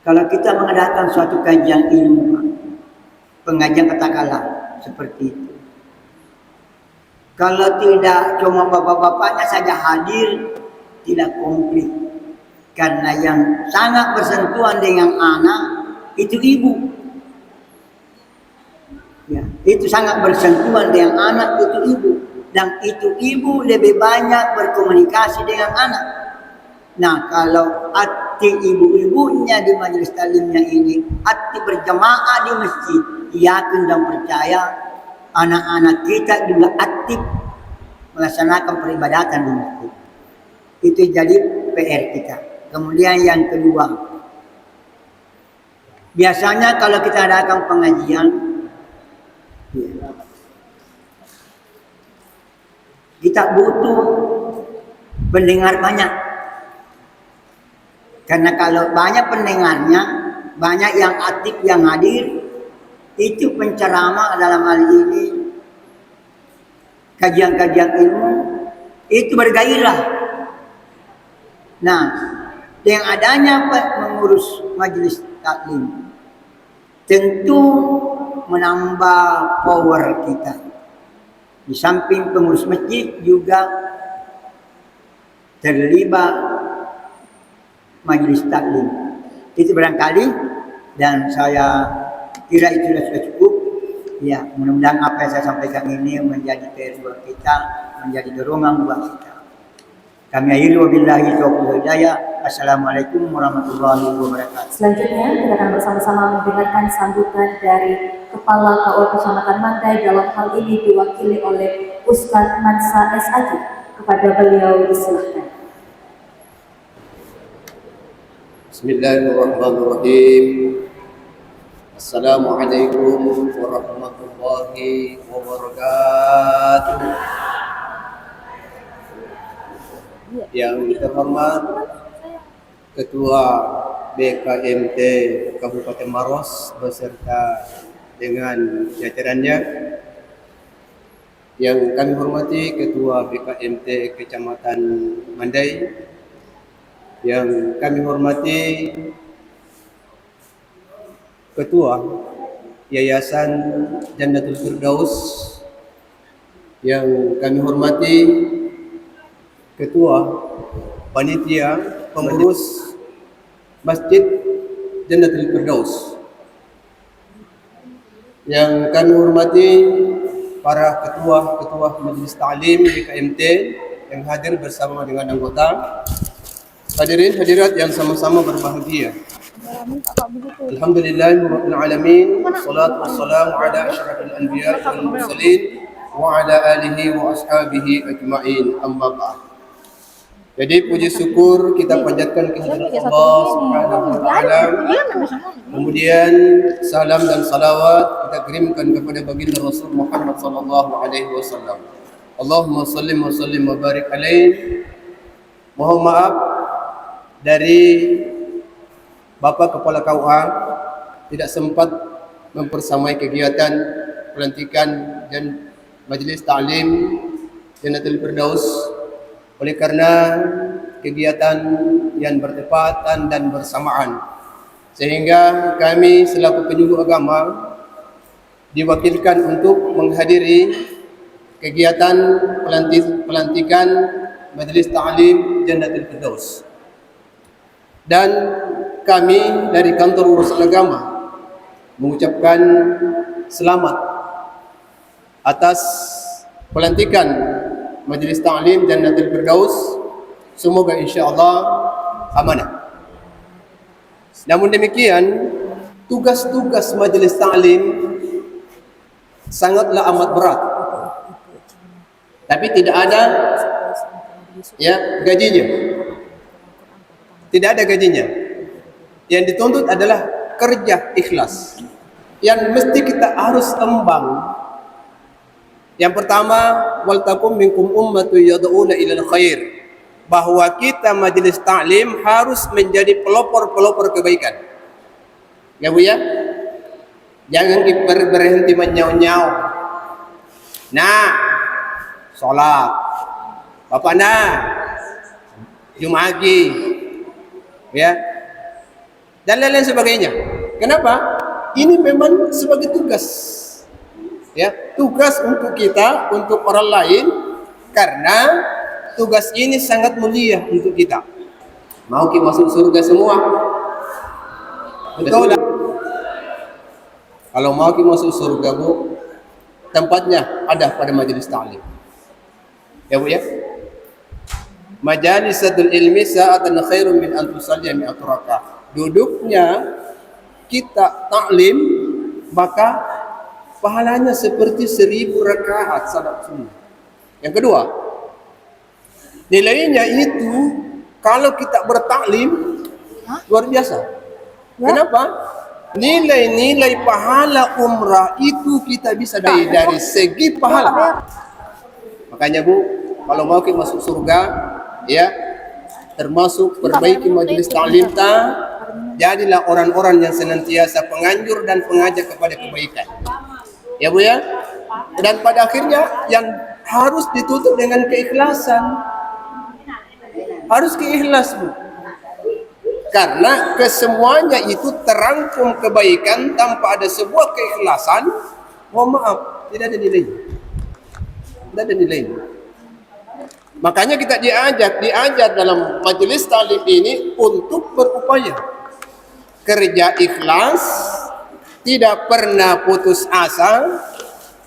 Kalau kita mengadakan suatu kajian ilmu, pengajian katakanlah seperti itu. Kalau tidak cuma bapak-bapaknya saja hadir, tidak komplit. Karena yang sangat bersentuhan dengan anak itu ibu. Ya, itu sangat bersentuhan dengan anak itu ibu. Dan itu ibu lebih banyak berkomunikasi dengan anak. Nah, kalau hati ibu-ibunya di majelis taklimnya ini, hati berjamaah di masjid, yakin dan percaya anak-anak kita juga aktif melaksanakan peribadatan di masjid. Itu jadi PR kita. Kemudian yang kedua, biasanya kalau kita adakan pengajian, kita butuh pendengar banyak. Karena kalau banyak pendengarnya, banyak yang aktif yang hadir, itu penceramah dalam hal ini kajian-kajian ilmu itu bergairah. Nah, dengan adanya mengurus majelis taklim, tentu menambah power kita. Di samping pengurus masjid juga terlibat majelis taklim. Itu barangkali, dan saya kira itu sudah cukup. Ya, mudah-mudahan apa yang saya sampaikan ini menjadi PR buat kita, menjadi dorongan buat kita. Kami akhiri wabillahi taufiq wal hidayah. Assalamualaikum warahmatullahi wabarakatuh. Selanjutnya kita akan bersama-sama mendengarkan sambutan dari Kepala KUA Kecamatan Mandai, dalam hal ini diwakili oleh Ustadz Mansa SAG. Kepada beliau disilahkan. Bismillahirrahmanirrahim. Assalamualaikum warahmatullahi wabarakatuh. Yang terhormat Ketua BKMT Kabupaten Maros beserta dengan jajarannya, yang kami hormati Ketua BKMT Kecamatan Mandai, yang kami hormati Ketua Yayasan Jannatul Firdaus, yang kami hormati Ketua Panitia Pengurus Masjid Jannatul Firdaus, yang kami hormati para ketua-ketua Majelis Ta'lim BKMT yang hadir bersama dengan anggota. Hadirin hadirat yang sama-sama berbahagia. Alhamdulillahirabbil alamin, wassalatu wassalamu ala asyrafil anbiya'i wal mursalin wa ala alihi wa ashabihi ajma'in, amma ba'd. Jadi puji syukur kita panjatkan kehadirat Allah Subhanahu wa taala. Kemudian salam dan salawat kita kirimkan kepada baginda Rasul Muhammad sallallahu alaihi wasallam. Allahumma shalli wa sallim wa barik alaihi. Mohon maaf dari Bapak Kepala KUA tidak sempat mempersamai kegiatan pelantikan dan Majelis Ta'lim Jannatul Firdaus oleh karena kegiatan yang bertepatan dan bersamaan, sehingga kami selaku penyuluh agama diwakilkan untuk menghadiri kegiatan pelantikan Majelis Ta'lim Jannatul Firdaus. Dan kami dari kantor urusan agama mengucapkan selamat atas pelantikan Majelis Ta'lim Jannatul Firdaus. Semoga insya-Allah amanah. Namun demikian, tugas-tugas Majelis Ta'lim sangatlah amat berat. Tapi tidak ada gajinya. Tidak ada gajinya. Yang dituntut adalah kerja ikhlas, yang mesti kita harus embang. Yang pertama, wal takum minkum ummatu yad'una ilal khair, bahwa kita majelis taklim harus menjadi pelopor-pelopor kebaikan. Ya Bu ya? Jangan berhenti menyau-nyau. Nah, sholat. Bapak nah, Jum'agi. Ya. dan lain-lain sebagainya. Kenapa? Ini memang sebagai tugas, ya, tugas untuk kita, untuk orang lain, karena tugas ini sangat mulia untuk kita. Mau kita masuk surga semua? Betul. Kalau mau kita masuk surga, Bu, tempatnya ada pada majelis ta'lim. Ya, Bu ya. Majalisatul ilmi sa'atan khairun min an tusalli mi'at raka'ah. Duduknya kita taklim, maka pahalanya seperti 1000 rakaat salat sunnah. Yang kedua, nilainya itu kalau kita bertaklim luar biasa. Kenapa? Nilai-nilai pahala umrah itu kita bisa dari segi pahala. Makanya Bu, kalau mau kita masuk surga, ya, termasuk perbaiki majelis taklim ta, jadilah orang-orang yang senantiasa penganjur dan pengajak kepada kebaikan. Ya Bu ya. Dan pada akhirnya yang harus ditutup dengan keikhlasan. Harus keikhlas, Bu. Karena kesemuanya itu terangkum kebaikan tanpa ada sebuah keikhlasan, mohon maaf, tidak ada nilainya. Tidak ada nilainya. Makanya kita diajak dalam majelis taklim ini untuk berupaya kerja ikhlas, tidak pernah putus asa,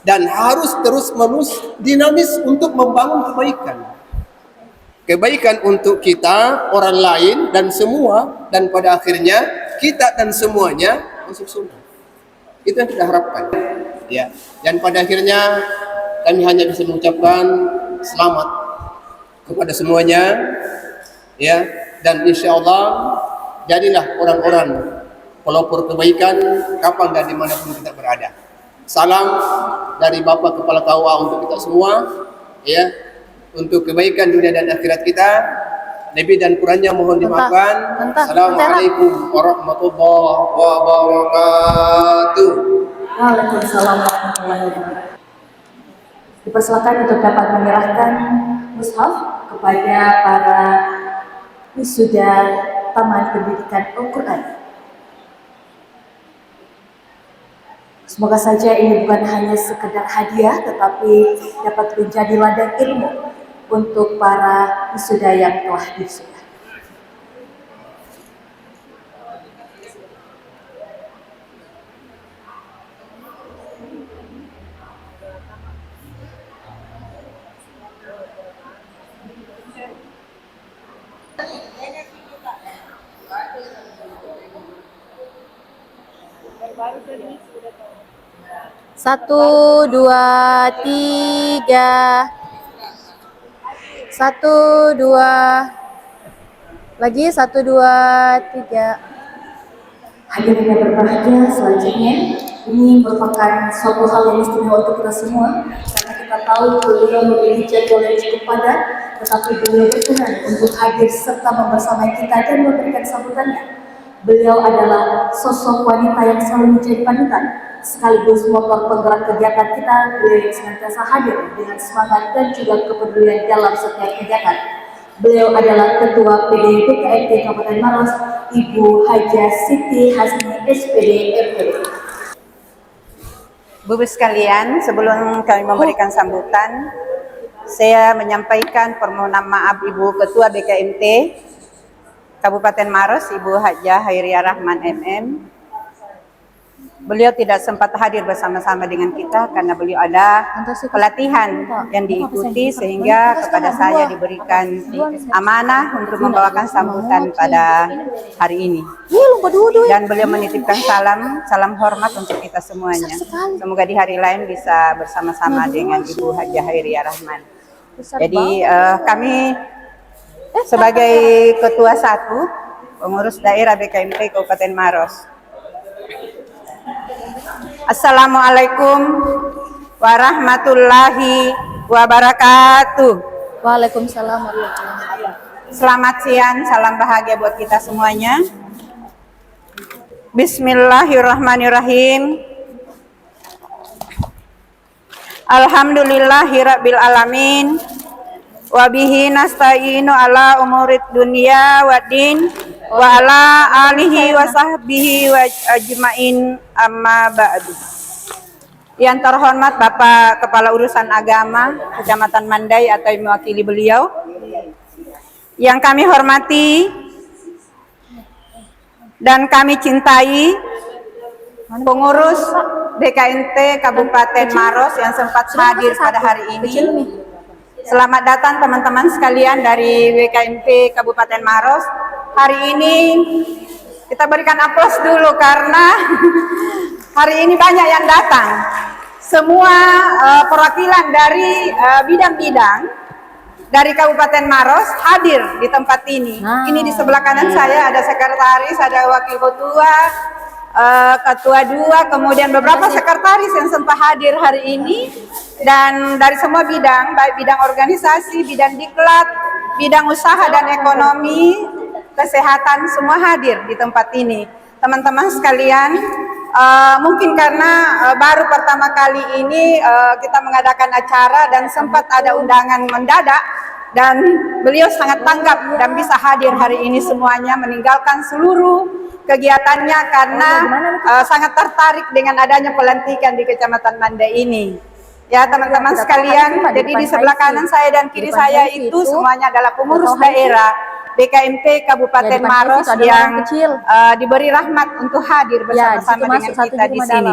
dan harus terus-menerus dinamis untuk membangun kebaikan. Kebaikan untuk kita, orang lain, dan semua, dan pada akhirnya kita dan semuanya masuk surga. Itu yang kita harapkan. Ya. Dan pada akhirnya kami hanya bisa mengucapkan selamat kepada semuanya, ya. Dan insya Allah jadilah orang-orang pelopor kebaikan kapan dan dimanapun kita berada. Salam dari Bapak Kepala KUA untuk kita semua, ya, untuk kebaikan dunia dan akhirat kita. Lebih dan kurangnya mohon dimaafkan. Assalamualaikum warahmatullahi wabarakatuh. Waalaikumsalam warahmatullahi wabarakatuh. Dipersilakan untuk dapat menyerahkan mushaf kepada para wisuda Taman Pendidikan Al-Quran. Semoga saja ini bukan hanya sekedar hadiah, tetapi dapat menjadi ladang ilmu untuk para wisuda yang telah wisuda. Satu, dua, tiga. Satu, dua. Lagi, satu, dua, tiga. Hadirin yang berbahagia, selanjutnya ini merupakan suatu hal yang istimewa untuk kita semua, karena kita tahu beliau memiliki jadwal yang cukup padat, tetapi beliau berkenan untuk hadir serta membersamai kita dan memberikan sambutannya. Beliau adalah sosok wanita yang selalu menjadi panutan, sekaligus motor penggerak kegiatan kita. Beliau yang senantiasa hadir dengan semangat dan juga kepedulian dalam setiap kegiatan. Beliau adalah Ketua PD BKMT Kabupaten Maros, Ibu Haja Siti Hasni SPD MPD. Bapak sekalian, sebelum kami memberikan sambutan, saya menyampaikan permohonan maaf Ibu Ketua BKMT Kabupaten Maros, Ibu Haja Hairiah Rahman MM. Beliau tidak sempat hadir bersama-sama dengan kita karena beliau ada pelatihan yang diikuti, sehingga kepada saya diberikan amanah untuk membawakan sambutan pada hari ini. Dan beliau menitipkan salam hormat untuk kita semuanya. Semoga di hari lain bisa bersama-sama dengan Ibu Haja Hairiah Rahman. Jadi kami sebagai Ketua 1 Pengurus Daerah BKMT Kabupaten Maros, Assalamualaikum warahmatullahi wabarakatuh. Waalaikumsalam warahmatullahi wabarakatuh. Selamat siang, salam bahagia buat kita semuanya. Bismillahirrahmanirrahim. Alhamdulillahirabbil alamin. Wa bihi nasta'inu ala umurid dunya waddin. wa ala alihi wa sahbihi wa ajmain, amma ba'du. Yang terhormat Bapak Kepala Urusan Agama Kecamatan Mandai atau yang mewakili beliau, yang kami hormati dan kami cintai pengurus BKMT Kabupaten Maros yang sempat hadir pada hari ini. Selamat datang teman-teman sekalian dari BKMT Kabupaten Maros. Hari ini kita berikan aplaus dulu karena hari ini banyak yang datang. Semua perwakilan dari bidang-bidang dari Kabupaten Maros hadir di tempat ini. Ini di sebelah kanan saya ada sekretaris, ada wakil ketua, ketua 2, kemudian beberapa sekretaris yang sempat hadir hari ini, dan dari semua bidang, baik bidang organisasi, bidang diklat, bidang usaha dan ekonomi, kesehatan, semua hadir di tempat ini. Teman-teman sekalian, mungkin karena baru pertama kali ini kita mengadakan acara dan sempat ada undangan mendadak, dan beliau sangat tanggap dan bisa hadir hari ini semuanya, meninggalkan seluruh kegiatannya karena sangat tertarik dengan adanya pelantikan di Kecamatan Mandai ini. Ya teman-teman sekalian, jadi di sebelah kanan saya dan kiri saya itu semuanya adalah pengurus daerah BKMT Kabupaten Maros yang diberi rahmat untuk hadir bersama-sama dengan kita di sini.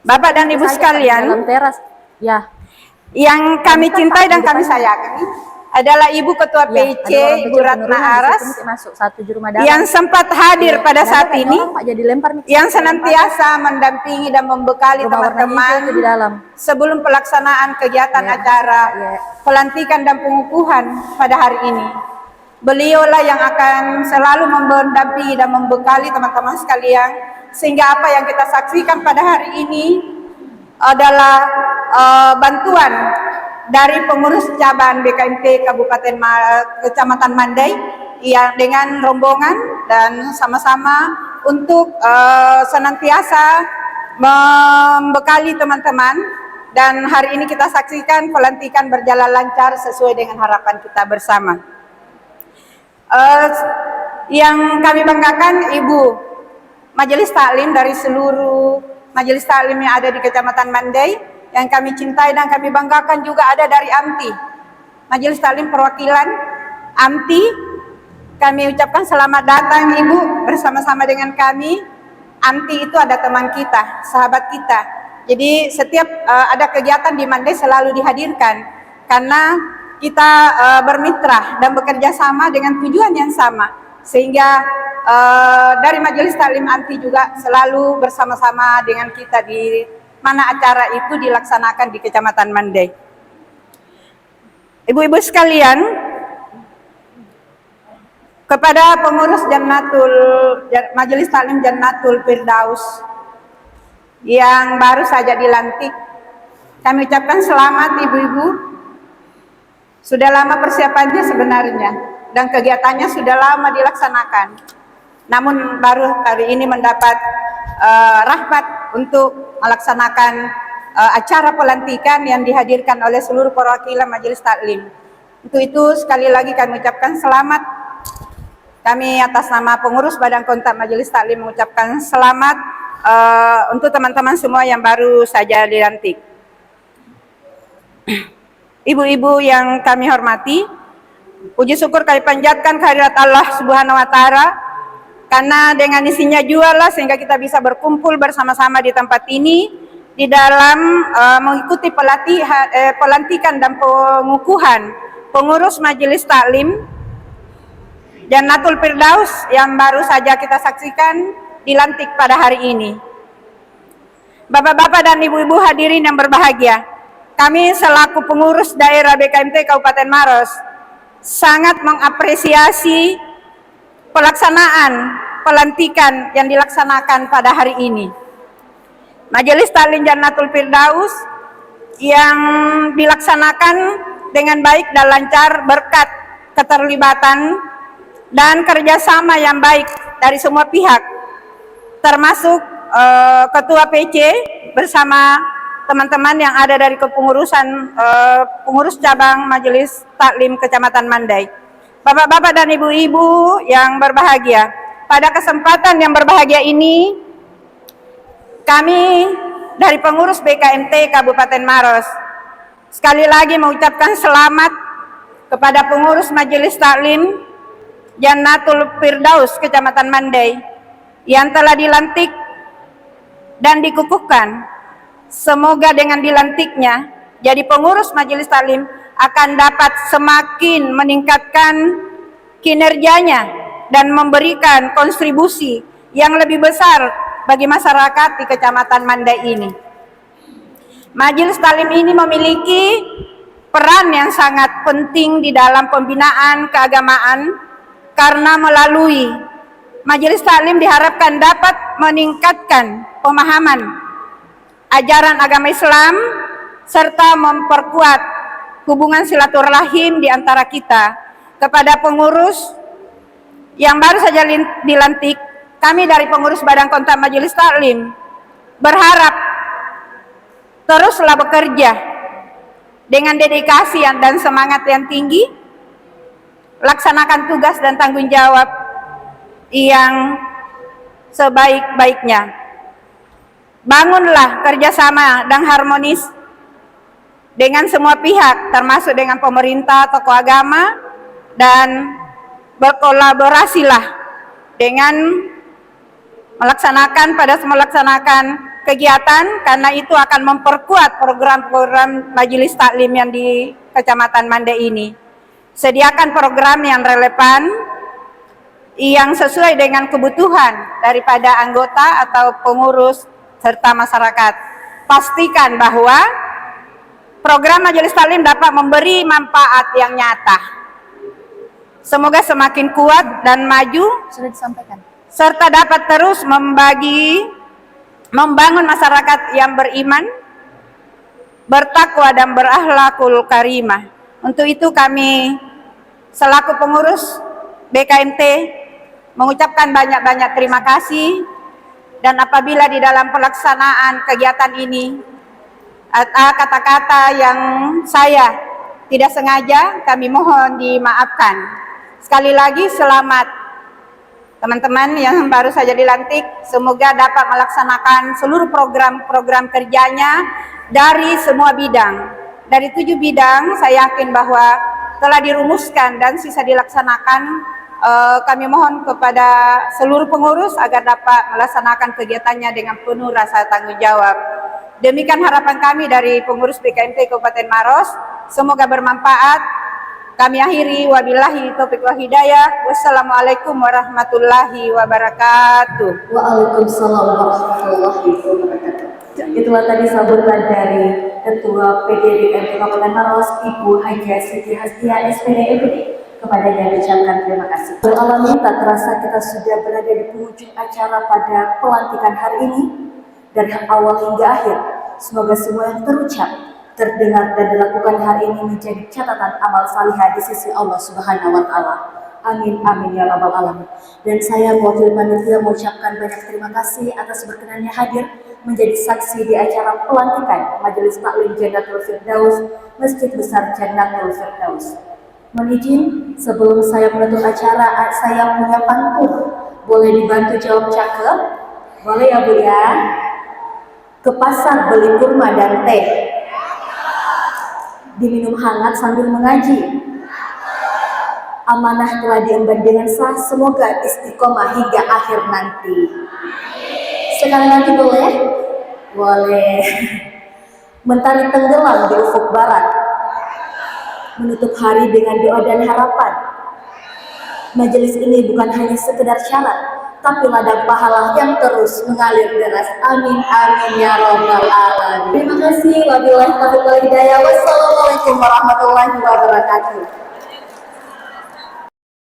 Bapak dan Ibu sekalian, yang kami cintai dan kami sayangi adalah Ibu Ketua PC, Ibu Ratna Aras, yang sempat hadir pada saat ini, yang senantiasa mendampingi dan membekali teman-teman sebelum pelaksanaan kegiatan acara pelantikan dan pengukuhan pada hari ini. Beliaulah yang akan selalu mendampingi dan membekali teman-teman sekalian, sehingga apa yang kita saksikan pada hari ini adalah bantuan dari pengurus cabang BKMT Kecamatan Mandai yang dengan rombongan dan sama-sama untuk senantiasa membekali teman-teman, dan hari ini kita saksikan pelantikan berjalan lancar sesuai dengan harapan kita bersama. Yang kami banggakan Ibu Majelis Taklim dari seluruh Majelis Taklim yang ada di Kecamatan Mandai, yang kami cintai dan kami banggakan juga ada dari AMTI, Majelis Taklim Perwakilan AMTI. Kami ucapkan selamat datang Ibu bersama-sama dengan kami. AMTI itu ada teman kita, sahabat kita. Jadi setiap ada kegiatan di Mandai selalu dihadirkan karena kita bermitra dan bekerja sama dengan tujuan yang sama, sehingga dari Majelis Taklim AMTI juga selalu bersama-sama dengan kita di mana acara itu dilaksanakan di Kecamatan Mandai. Ibu-ibu sekalian, kepada pengurus Majelis Taklim Jannatul Firdaus yang baru saja dilantik, kami ucapkan selamat ibu-ibu. Sudah lama persiapannya sebenarnya dan kegiatannya sudah lama dilaksanakan, namun baru hari ini mendapat rahmat untuk melaksanakan acara pelantikan yang dihadirkan oleh seluruh perwakilan Majelis Taklim. Untuk itu sekali lagi kami ucapkan selamat. Kami atas nama pengurus Badan Kontak Majelis Taklim mengucapkan selamat untuk teman-teman semua yang baru saja dilantik. Ibu-ibu yang kami hormati, puji syukur kami panjatkan kehadirat Allah Subhanahu wa Ta'ala, karena dengan isinya jualah sehingga kita bisa berkumpul bersama-sama di tempat ini di dalam mengikuti pelantikan dan pengukuhan pengurus Majelis Taklim Jannatul Firdaus yang baru saja kita saksikan dilantik pada hari ini. Bapak-bapak dan ibu-ibu hadirin yang berbahagia, kami selaku pengurus daerah BKMT Kabupaten Maros sangat mengapresiasi pelaksanaan pelantikan yang dilaksanakan pada hari ini. Majelis Taklim Jannatul Firdaus yang dilaksanakan dengan baik dan lancar berkat keterlibatan dan kerjasama yang baik dari semua pihak, termasuk Ketua PC bersama teman-teman yang ada dari kepengurusan pengurus cabang Majelis Taklim Kecamatan Mandai. Bapak-bapak dan ibu-ibu yang berbahagia, pada kesempatan yang berbahagia ini, kami dari pengurus BKMT Kabupaten Maros sekali lagi mengucapkan selamat kepada pengurus Majelis Taklim Jannatul Firdaus Kecamatan Mandai yang telah dilantik dan dikukuhkan. Semoga dengan dilantiknya jadi pengurus Majelis Taklim akan dapat semakin meningkatkan kinerjanya dan memberikan kontribusi yang lebih besar bagi masyarakat di Kecamatan Mandai ini. Majelis Taklim ini memiliki peran yang sangat penting di dalam pembinaan keagamaan karena melalui Majelis Taklim diharapkan dapat meningkatkan pemahaman ajaran agama Islam serta memperkuat hubungan silaturahim di antara kita. Kepada pengurus yang baru saja dilantik, kami dari pengurus Badan Kontak Majelis Taklim berharap teruslah bekerja dengan dedikasi dan semangat yang tinggi, laksanakan tugas dan tanggung jawab yang sebaik-baiknya. Bangunlah kerjasama dan harmonis dengan semua pihak, termasuk dengan pemerintah, tokoh agama, dan berkolaborasilah dengan melaksanakan kegiatan, karena itu akan memperkuat program-program Majelis Taklim yang di Kecamatan Mandai ini. Sediakan program yang relevan, yang sesuai dengan kebutuhan daripada anggota atau pengurus serta masyarakat. Pastikan bahwa program Majelis Taklim dapat memberi manfaat yang nyata. Semoga semakin kuat dan maju, Sudah disampaikan. serta dapat terus membangun masyarakat yang beriman, bertakwa dan berakhlakul karimah. Untuk itu kami selaku pengurus BKMT mengucapkan banyak-banyak terima kasih, dan apabila di dalam pelaksanaan kegiatan ini kata-kata yang saya tidak sengaja, kami mohon dimaafkan. Sekali lagi selamat teman-teman yang baru saja dilantik, semoga dapat melaksanakan seluruh program-program kerjanya dari semua bidang. Dari 7 bidang saya yakin bahwa telah dirumuskan dan sisa dilaksanakan. Kami mohon kepada seluruh pengurus agar dapat melaksanakan kegiatannya dengan penuh rasa tanggung jawab. Demikian harapan kami dari pengurus BKMT Kabupaten Maros. Semoga bermanfaat. Kami akhiri, wabillahi taufiq wal hidayah. Wassalamualaikum warahmatullahi wabarakatuh. Waalaikumsalam warahmatullahi wabarakatuh. Itulah tadi sambutan dari Ketua PDDM Kabupaten Maros, Ibu Haja Siti Hastia SPD MPD. Kepadanya diucapkan terima kasih. Beralamin tak terasa kita sudah berada di penghujung acara pada pelantikan hari ini. Dari awal hingga akhir, semoga semua yang terucap, terdengar dan dilakukan hari ini menjadi catatan amal salihah di sisi Allah Subhanahu wa Ta'ala. Amin amin ya rabbal alamin. Dan saya wakil panitia mengucapkan banyak terima kasih atas berkenannya hadir menjadi saksi di acara pelantikan Majelis Taklim Jannatul Firdaus Masjid Besar Jannatul Firdaus. Mohon izin sebelum saya menutup acara, saya punya pantun. Boleh dibantu jawab cakep? Boleh ya Bu ya? Ke pasar beli kurma dan teh, diminum hangat sambil mengaji. Amanah telah diemban dengan sah, semoga istiqomah hingga akhir nanti. Sekali lagi boleh? Boleh. Mentari tenggelam di ufuk barat, menutup hari dengan doa dan harapan. Majelis ini bukan hanya sekedar syarat, tapi ladang pahala yang terus mengalir deras. Amin amin ya rabbal alamin. Terima kasih. Wabillahi taufiq wal hidayah. Wassalamualaikum warahmatullahi wabarakatuh.